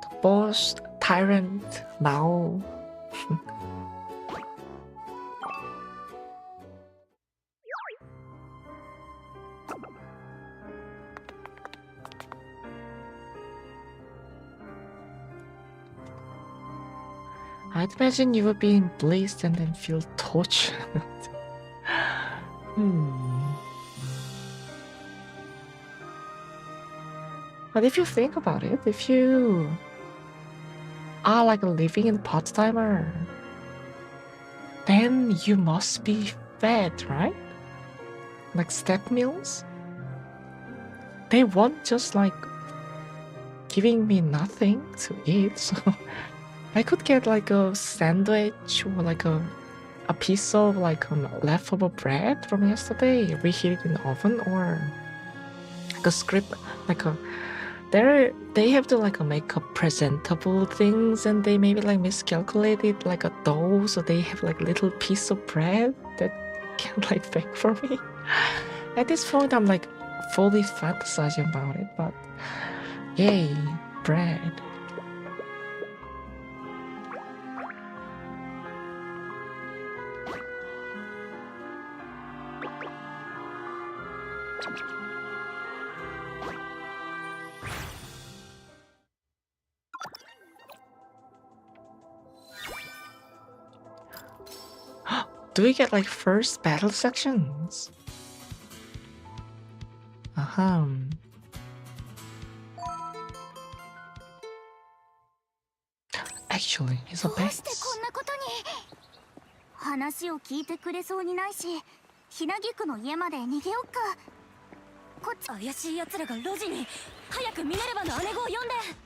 The boss tyrant Mao. I'd imagine you would be in bliss and then feel tortured. But if you think about it, if you are like living in part-timer, then you must be fed, right? Like step meals? They won't just like giving me nothing to eat, so I could get like a sandwich or like a piece of like leftover bread from yesterday, reheat it in the oven, or like a script, like a they have to like make up presentable things, and they maybe like miscalculated like a dough, so they have like little piece of bread that can like bake for me. At this point, I'm like fully fantasizing about it, but yay, bread. Do we get like first battle sections? Actually, it's a base. 話を聞いてくれそうにないし、ひなぎくの家まで逃げよっか。こっち怪しい奴らが路地に。早くミネルヴァの姉子を呼んで。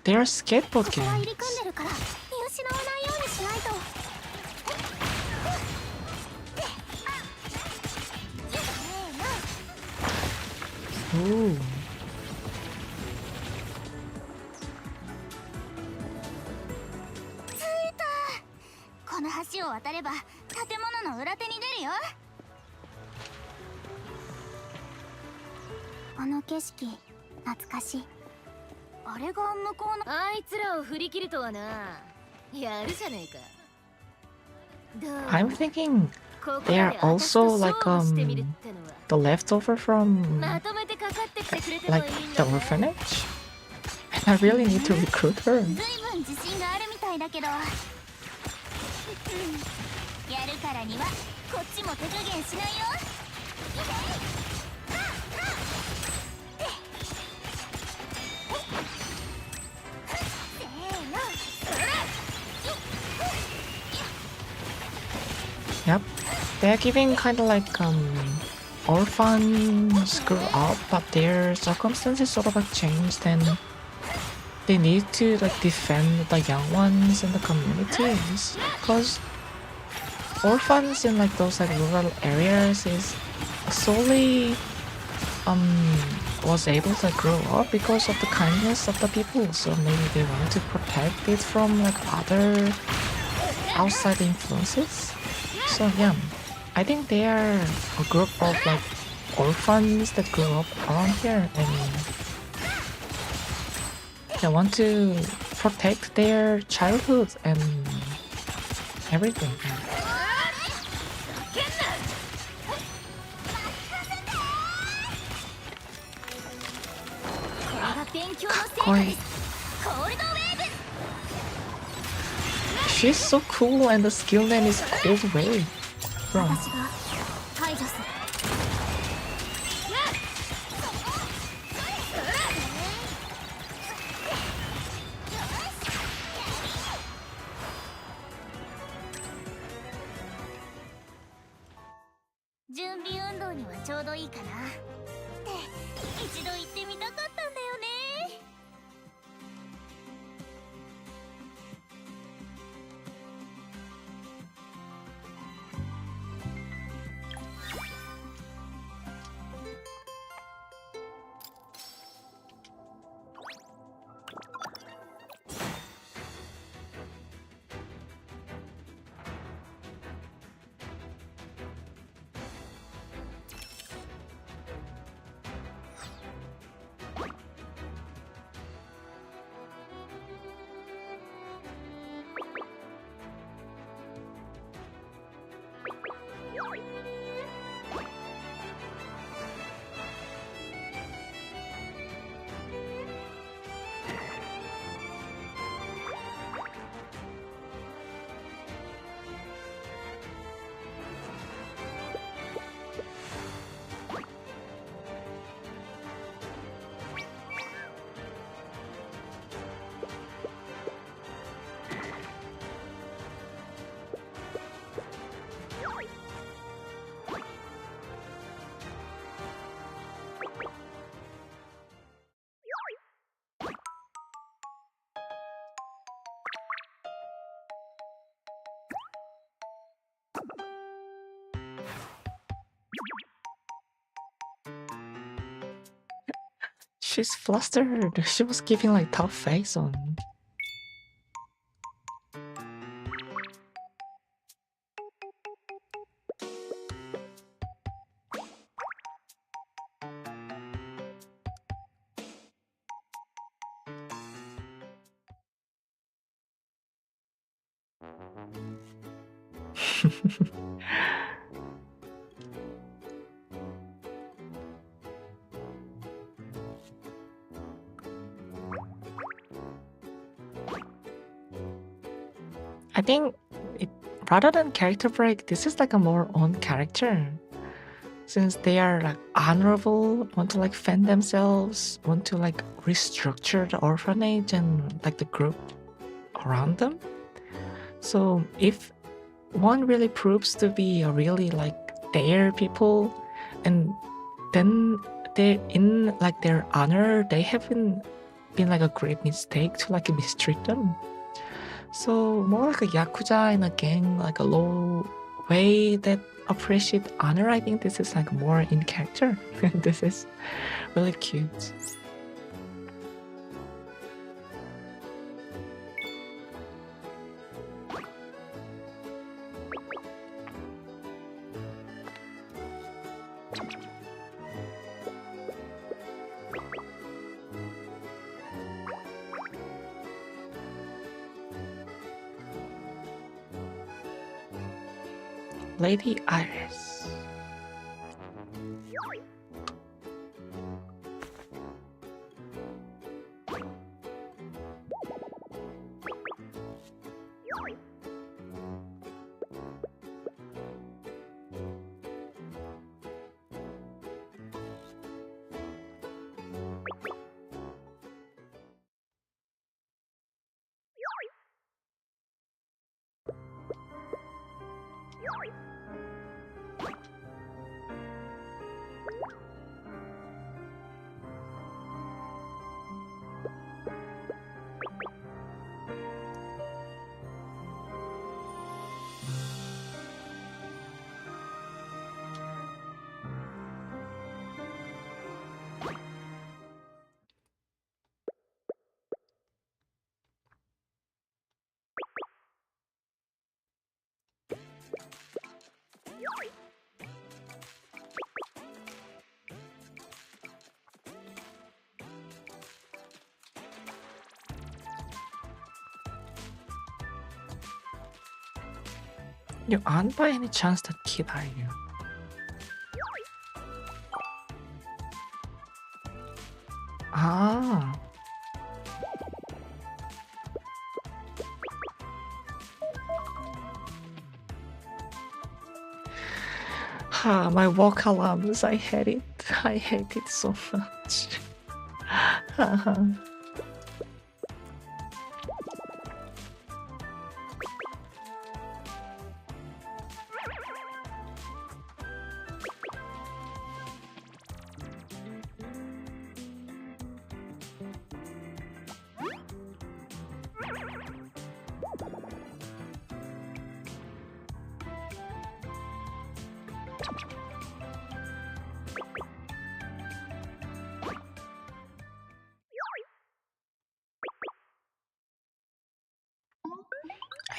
They are skateboard ここは入り games. 組んでるから見失わないようにしないと。Ooh. 着いた。この橋を渡れば建物の裏手に出るよ。あの景色懐かしい。あれが向こうの。あいつらを振り切るとはな。やるじゃねえか。 I'm thinking they are also like the leftover from like the orphanage. And I really need to recruit her. ずいぶん自信があるみたいだけど。やるからにはこっちも手加減しないよ。Yep, they're giving kind of like orphans grew up, but their circumstances sort of like changed, and they need to like defend the young ones in the communities. Because orphans in like those like rural areas is solely was able to grow up because of the kindness of the people. So maybe they want to protect it from like other outside influences. So yeah, I think they are a group of like orphans that grew up around here, and they want to protect their childhood and everything. She's so cool, and the skill name is Cold Wave. Bro. 準備運動にはちょうどいいかなって一度言ってみたかったんだよね。She's flustered. She was giving like tough face on. I think rather than character break, this is like a more own character. Since they are like honorable, want to like fend themselves, want to like restructure the orphanage and like the group around them. So if one really proves to be a really like their people, and then they're in like their honor, they haven't been like a great mistake to like mistreat them. So more like a yakuza in a gang, like a low way that appreciate honor. I think this is like more in character. This is really cute. Lady Iris. You aren't by any chance that kid, are you? Ah. Ah, my walk alarms, I hate it. I hate it so much.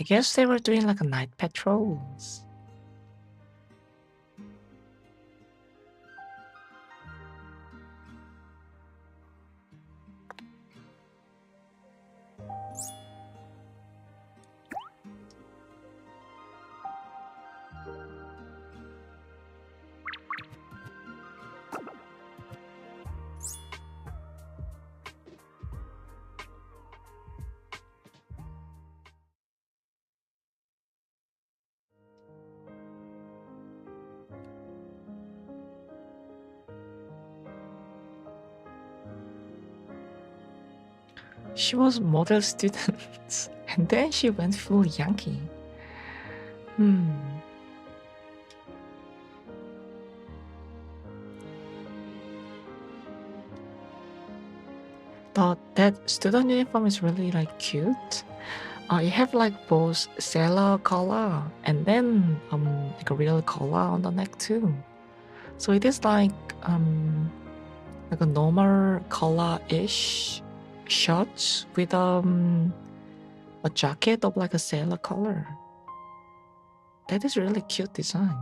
I guess they were doing like a night patrols. She was model student, and then she went full Yankee. But that student uniform is really like cute. You have like both sailor collar and then like a real collar on the neck too. So it is like a normal collar-ish shirt with a jacket of like a sailor collar. That is really cute design.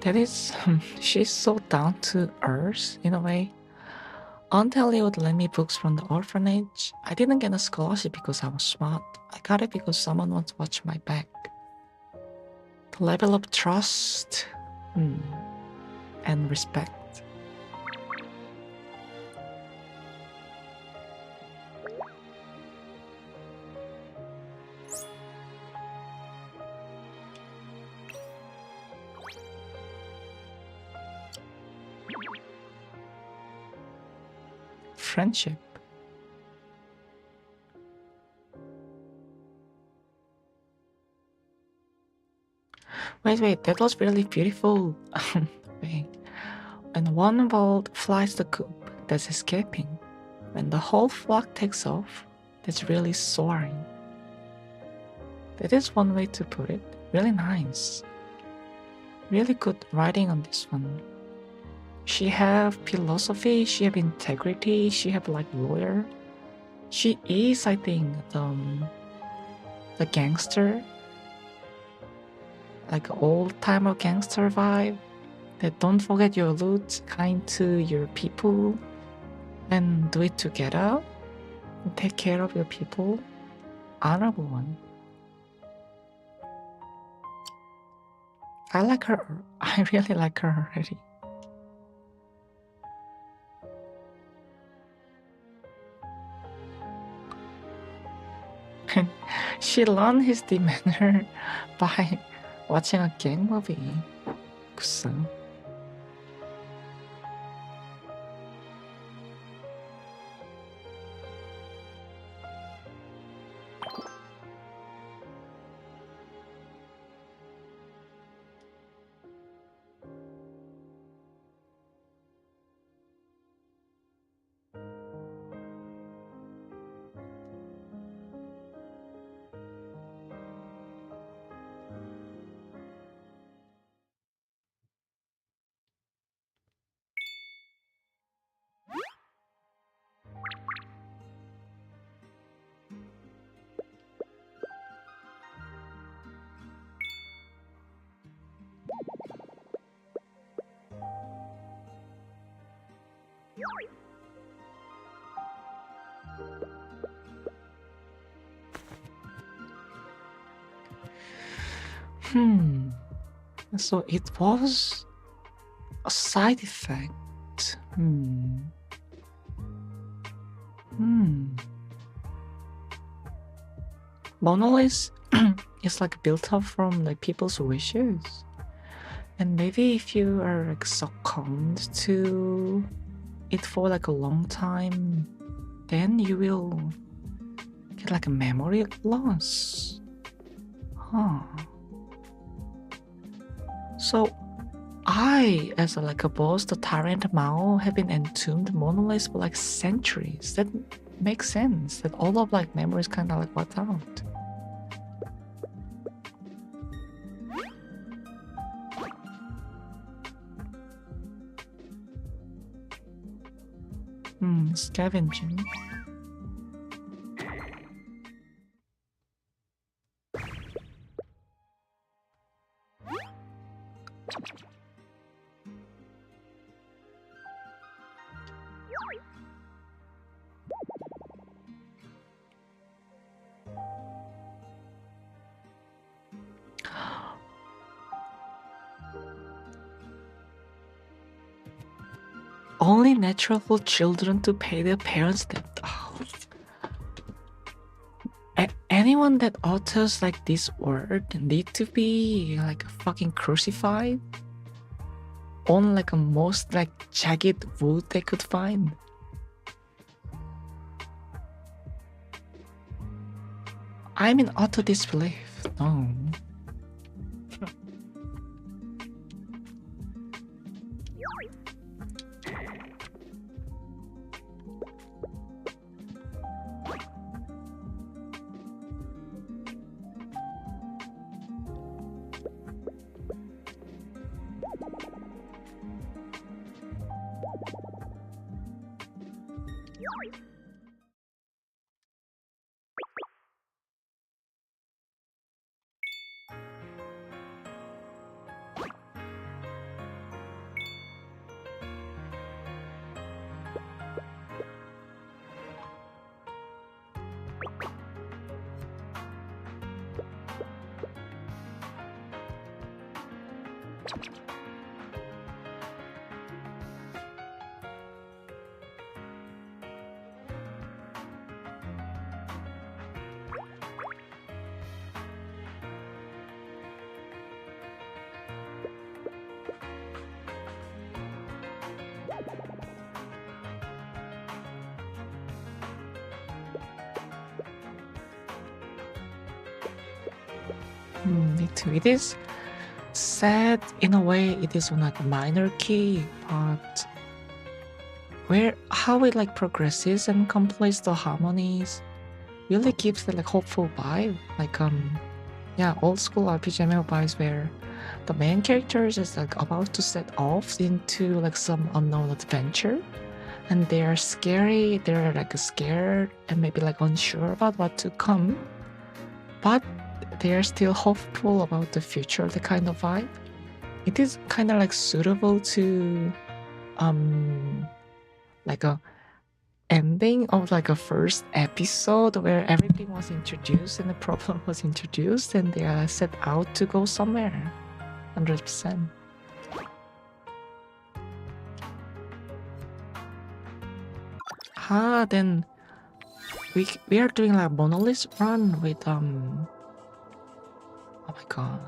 That is, she's so down to earth in a way. Aunt Ellie would lend me books from the orphanage. I didn't get a scholarship because I was smart. I got it because someone once watched my back. The level of trust and respect. Friendship. Wait, that was really beautiful. Wait. When one bolt flies the coop, that's escaping. When the whole flock takes off, that's really soaring. That is one way to put it. Really nice. Really good writing on this one. She have philosophy, she have integrity, she have like lawyer. She is, I think, the gangster. Like old-timer gangster vibe. That don't forget your roots, kind to your people, and do it together. And take care of your people. Honorable one. I like her. I really like her already. She learned his demeanor by watching a gang movie. So. So it was a side effect. Monolith is like built up from like people's wishes. And maybe if you are like succumbed to it for like a long time, then you will get like a memory loss. Huh. So I, as like a boss, the tyrant Mao, have been entombed monoliths for like centuries. That makes sense. That all of like memories kind of like wiped out. Scavenging. Only natural for children to pay their parents' debt. Anyone that utters like this word need to be like fucking crucified on like a most like jagged wood they could find. I'm in utter disbelief. No. It is sad in a way. It is on a minor key, but how it like progresses and completes the harmonies really gives the like hopeful vibe. Like yeah, old school RPG MMO vibes where the main character is just like about to set off into like some unknown adventure, and they are scary. They're like scared and maybe like unsure about what to come, but they are still hopeful about the future. The kind of vibe. It is kind of like suitable to like a ending of like a first episode where everything was introduced and the problem was introduced and they are set out to go somewhere. 100%. Then we are doing like monolith run with oh my god.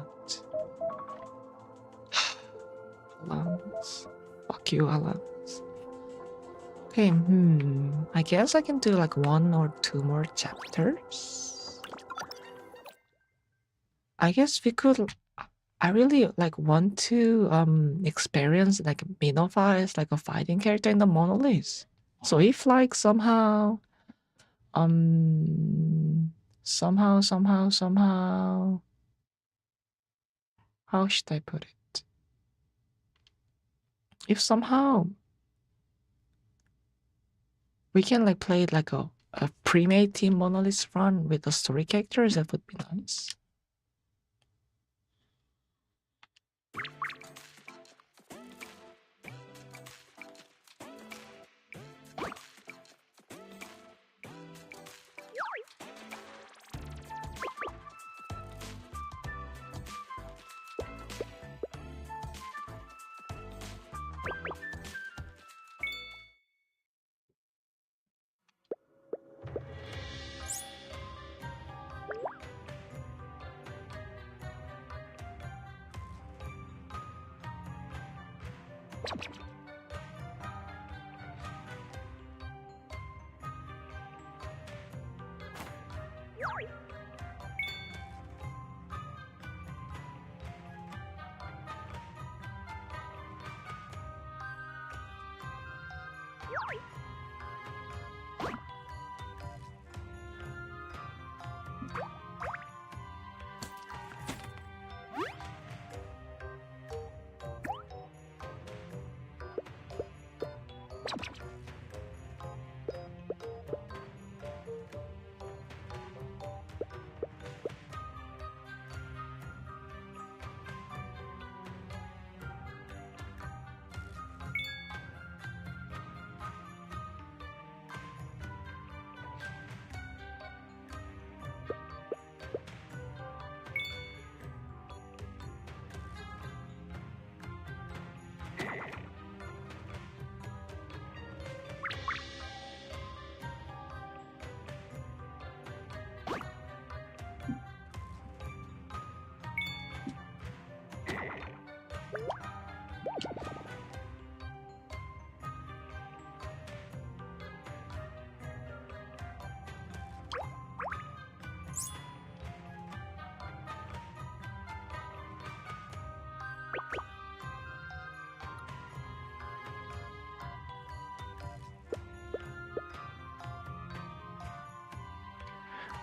Allowance. Fuck you, allowance. Okay, I guess I can do like 1 or 2 more chapters. I guess we could. I really like want to experience like Minova as like a fighting character in the monolith. So if like somehow how should I put it? If somehow we can like play like a pre-made team monolith run with the story characters, that would be nice.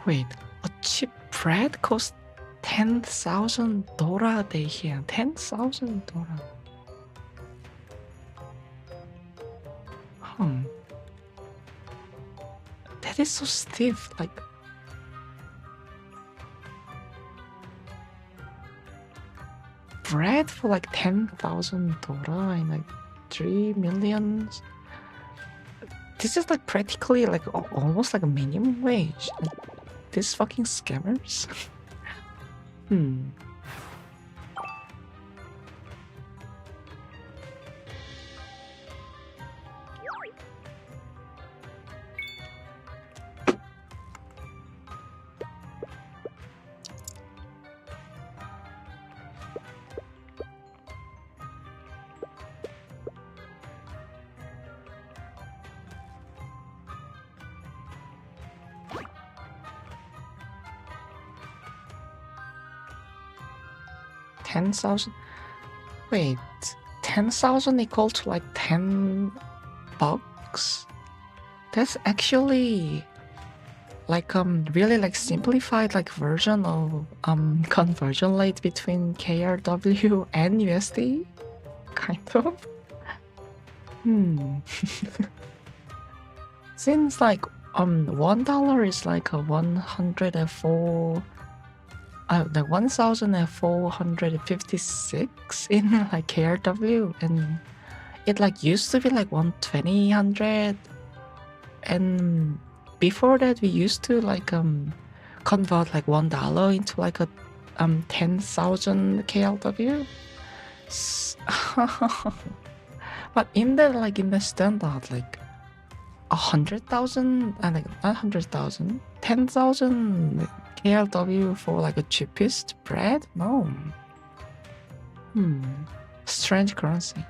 Wait, a cheap bread costs $10,000 they here. $10,000. That is so stiff. Like, bread for like $10,000 and like 3 million. This is like practically like almost like a minimum wage. Like, these fucking scammers. 10,000. Wait, 10,000 equal to like 10 bucks? That's actually like really like simplified like version of conversion rate between KRW and USD, kind of. Since like $1 is like a 104 like 1,456 in like KRW, and it like used to be like 120, and before that we used to like convert like $1 into like a 10,000 KLW. But in the standard like 100,000 and like not 100,000, 10,000 KLW for like a cheapest bread? No. Strange currency.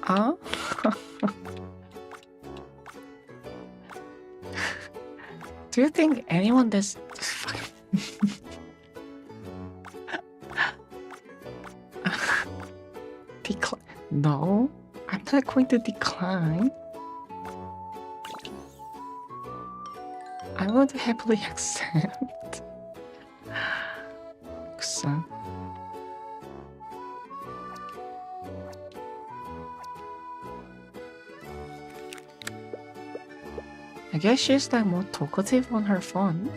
Huh? Do you think anyone does? Decline? No, I'm not going to decline. I'm going to happily accept. So. I guess she's like more talkative on her phone.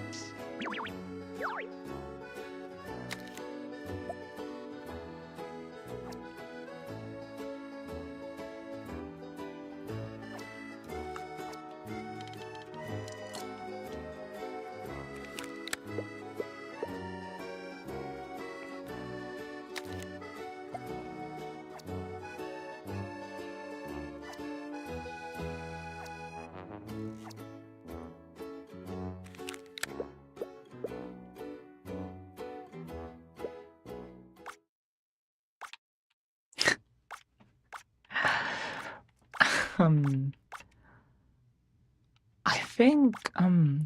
I think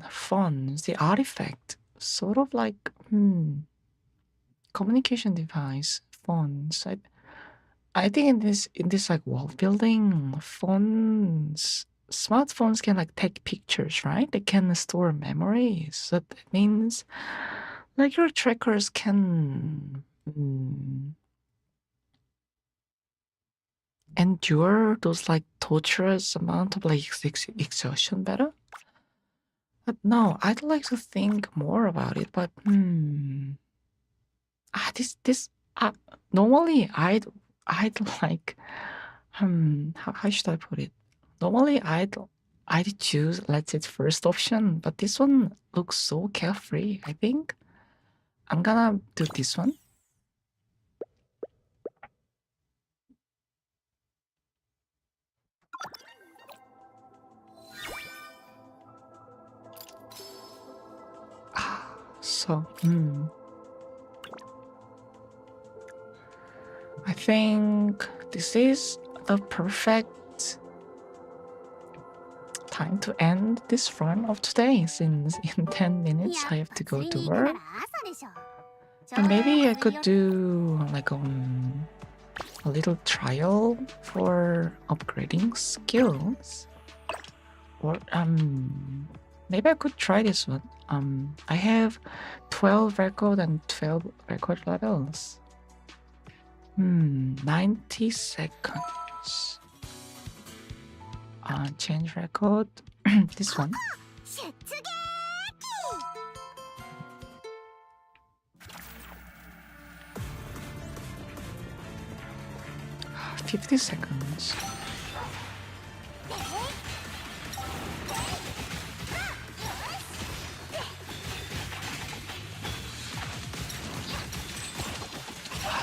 phones, the artifact, sort of like communication device, phones. I think in this like world building, phones, smartphones can like take pictures, right? They can store memories. So that means like your trackers can endure those like torturous amount of like exertion better. But no, I'd like to think more about it. But this normally I'd like how should I put it? Normally I'd choose let's say first option, but this one looks so carefree. I think I'm gonna do this one. So, I think this is the perfect time to end this run of today, since in 10 minutes I have to go to work. And maybe I could do like a little trial for upgrading skills. Or maybe I could try this one. I have 12 record and 12 record levels. 90 seconds. Change record. This one. 50 seconds.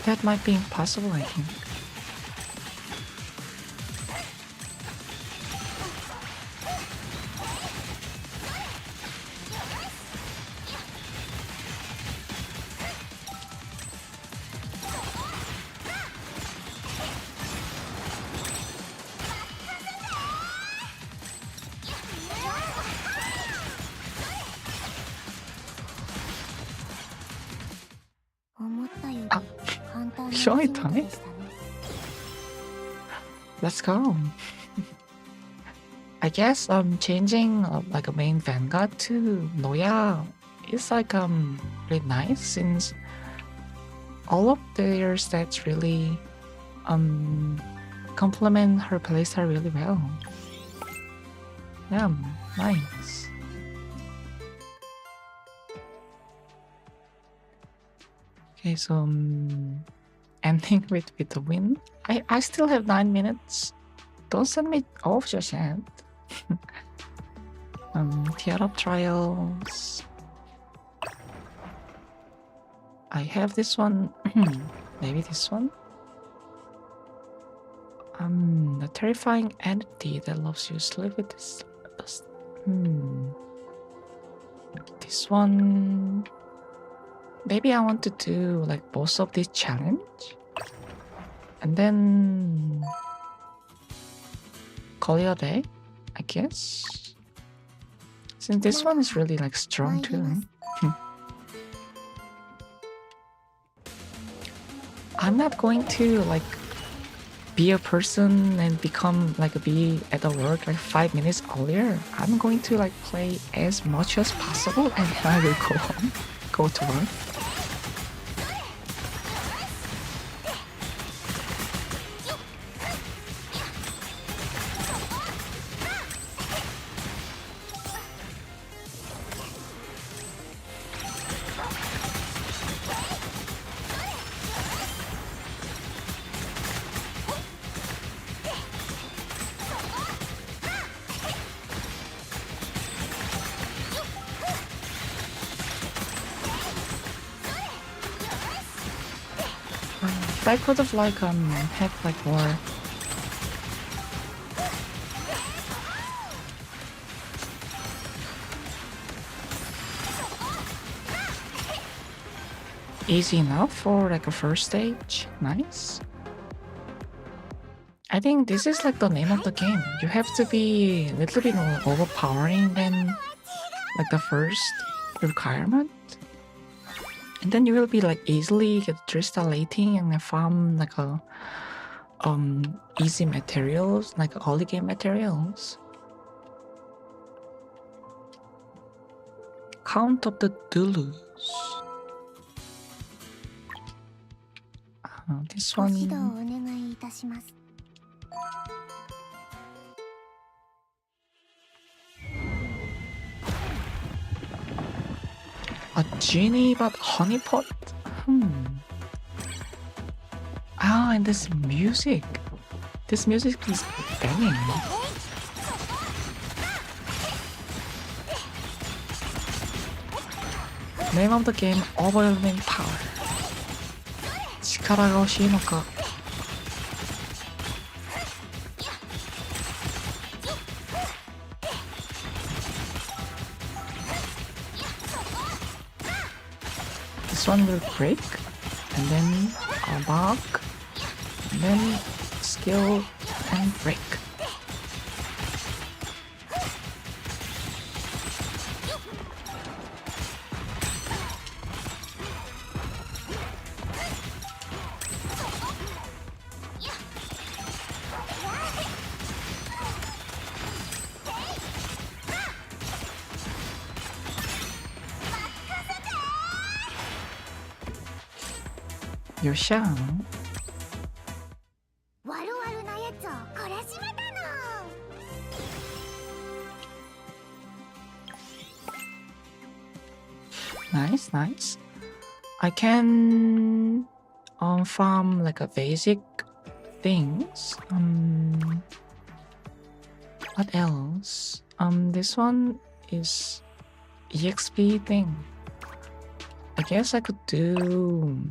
That might be impossible, I think. Show time. Let's go. I guess changing like a main vanguard to Noya is like really nice, since all of their stats really complement her playstyle really well. Yeah, nice. Okay, so ending with the win. I still have 9 minutes. Don't send me off just yet. Tiara trials. I have this one. Maybe this one. The terrifying entity that loves you. Sleep with this. This one. Maybe I want to do like both of this challenge, and then call it a day, I guess. Since this one is really like strong too. I'm not going to like be a person and become like be at the work like 5 minutes earlier. I'm going to like play as much as possible, and then I will go home, go to work. If I could have like had like more easy enough for like a first stage. Nice. I think this is like the name of the game. You have to be a little bit more overpowering than like the first requirement. And then you will be like easily get crystalliting and farm like a easy materials, like early game materials. Count of the Dulus. This one. A genie but honeypot? Ah, and this music. This music is banging. Name of the game, Overwhelming Power. 力が欲しいのか。This one will break, and then back, and then skill and break. Yosha. ワルワルなやつを懲らしめたの。Nice, nice. I can farm like a basic things. What else? This one is EXP thing. I guess I could do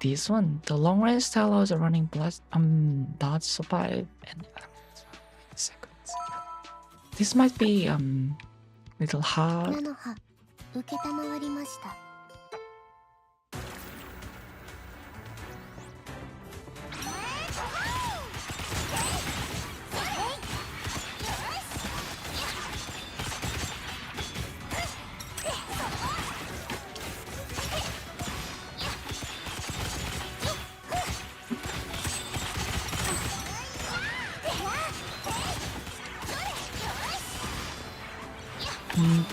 this one. The long range style is running plus dodge survive and seconds. This might be little hard. 菜の葉受けたまわりました。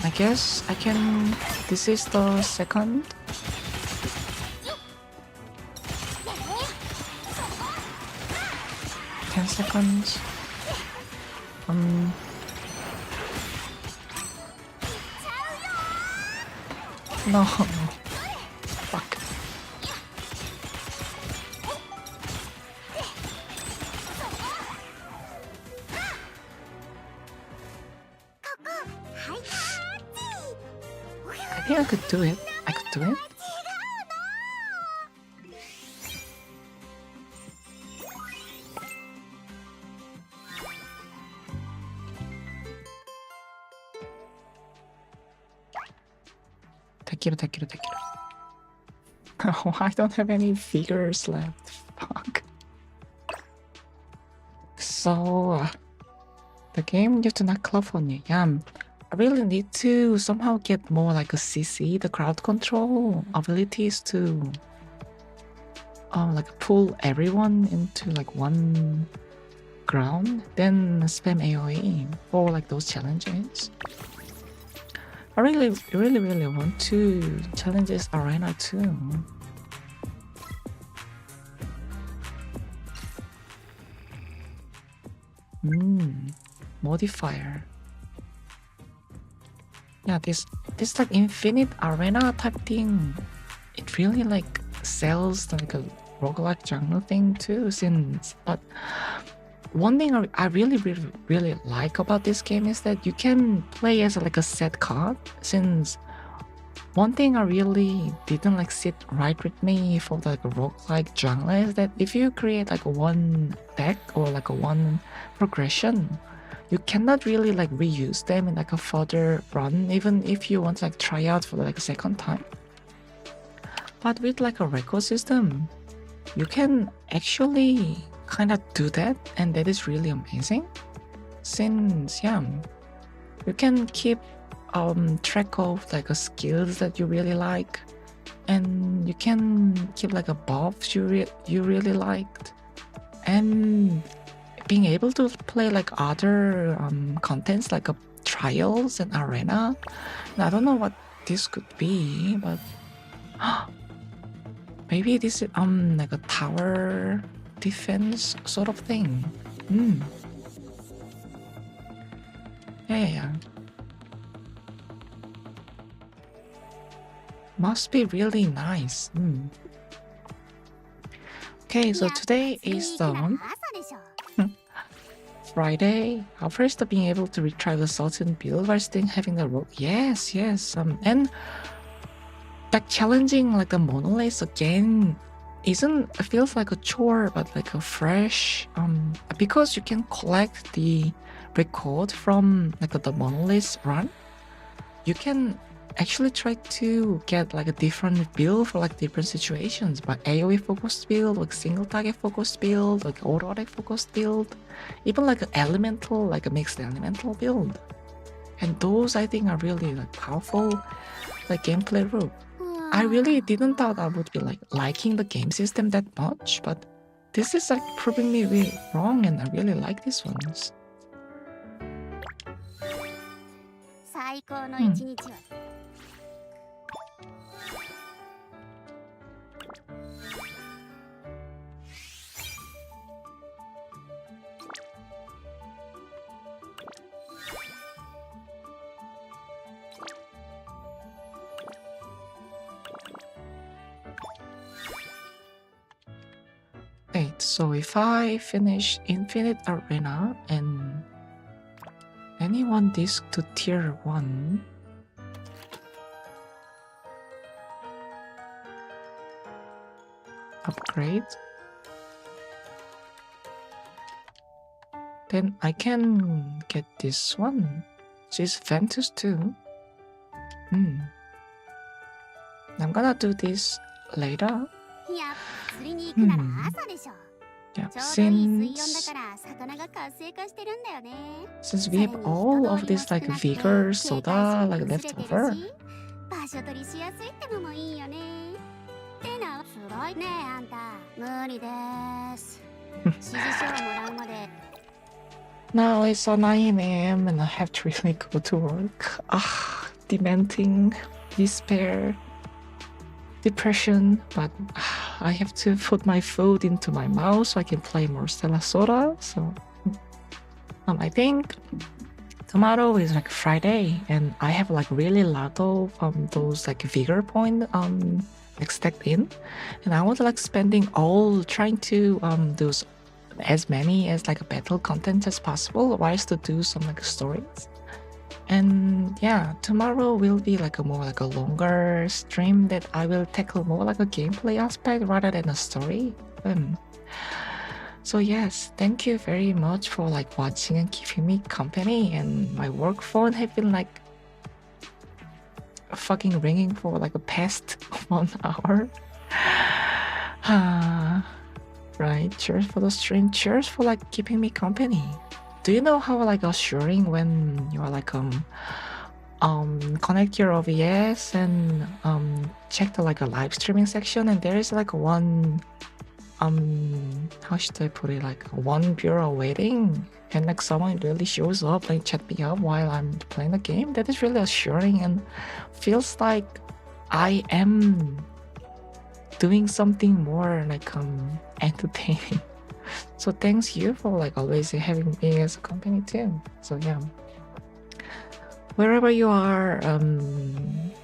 I guess I can. This is the second. Ten seconds. No. Fuck. I think I could do it. I could do it. Takiru. Oh, I don't have any figures left. Fuck. So, the game used to not club for me. Yeah, I really need to somehow get more like a CC, the crowd control abilities to like pull everyone into like one ground, then spam AoE for like those challenges. I really want to challenge this arena too. Modifier. Yeah, this like infinite arena type thing, it really like sells like a roguelike genre thing too. But one thing I really like about this game is that you can play as like a set card. Since one thing I really didn't like sit right with me for like a roguelike genre is that if you create like one deck or like a one progression, you cannot really like reuse them in like a further run, even if you want to like try out for like a second time. But with like a record system, you can actually kind of do that, and that is really amazing. Since yeah, you can keep track of like a skills that you really like, and you can keep like a buffs you really liked, and being able to play like other contents like a trials and arena. Now, I don't know what this could be, but maybe this is like a tower defense sort of thing. Yeah. Must be really nice. Okay, so today is the Friday. First, being able to retry the certain build while still having the rope. Yes. And like challenging like the monoliths again feels like a chore, but like a fresh because you can collect the record from like the monolith run. You can actually try to get like a different build for like different situations, but AoE focused build, like single target focused build, like auto attack focused build, even like an elemental, like a mixed elemental build. And those I think are really like powerful like gameplay rule. I really didn't thought I would be like liking the game system that much, but this is like proving me really wrong, and I really like these ones. 最高の一日は Wait, so if I finish Infinite Arena and anyone disc to tier 1, upgrade, then I can get this one. She's Ventus too. I'm gonna do this later. いや、釣りに行くなら朝でしょ。 Yeah, ちょうどいい水温だ since から魚が活性化してるんだよね。 we have all of this like vigor soda like leftover. 場所取りしやすいってのもいいよね。ってな、すごいねあんた。無理です。指示書をもらうまで。 Now it's 9 a.m. and I have to really go to work. Dementing, despair, depression, but I have to put my food into my mouth so I can play more Stella Sora. So I think tomorrow is like Friday, and I have like really lot of those like vigor point like stacked in, and I was like spending all trying to do as many as like a battle content as possible, whilst to do some like stories. And yeah, tomorrow will be like a more like a longer stream that I will tackle more like a gameplay aspect rather than a story. So yes, thank you very much for like watching and keeping me company. And my work phone have been like fucking ringing for like a past 1 hour. Right, cheers for the stream, cheers for like keeping me company. Do you know how like assuring when you are like connect your OBS and check the like a live streaming section, and there is like one how should I put it, like one bureau waiting, and like someone really shows up and chat me up while I'm playing the game? That is really assuring and feels like I am doing something more like entertaining. So thanks you for like always having me as a company too. So yeah, wherever you are,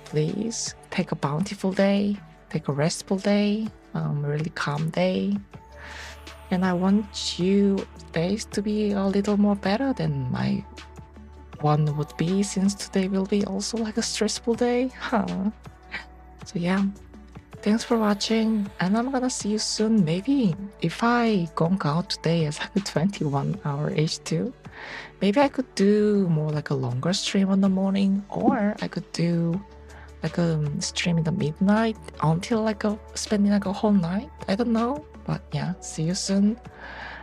please take a bountiful day, take a restful day, really calm day, and I want you days to be a little more better than my one would be, since today will be also like a stressful day. So yeah, thanks for watching, and I'm gonna see you soon. Maybe if I gong out today as like a 21-hour H2, maybe I could do more like a longer stream in the morning, or I could do like a stream in the midnight until like spending like a whole night. I don't know, but yeah, see you soon,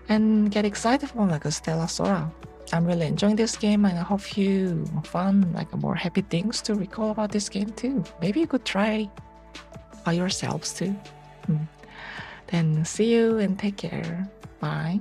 and get excited for like a Stella Sora. I'm really enjoying this game, and I hope you found like more happy things to recall about this game too. Maybe you could try by yourselves too. Then see you and take care. Bye.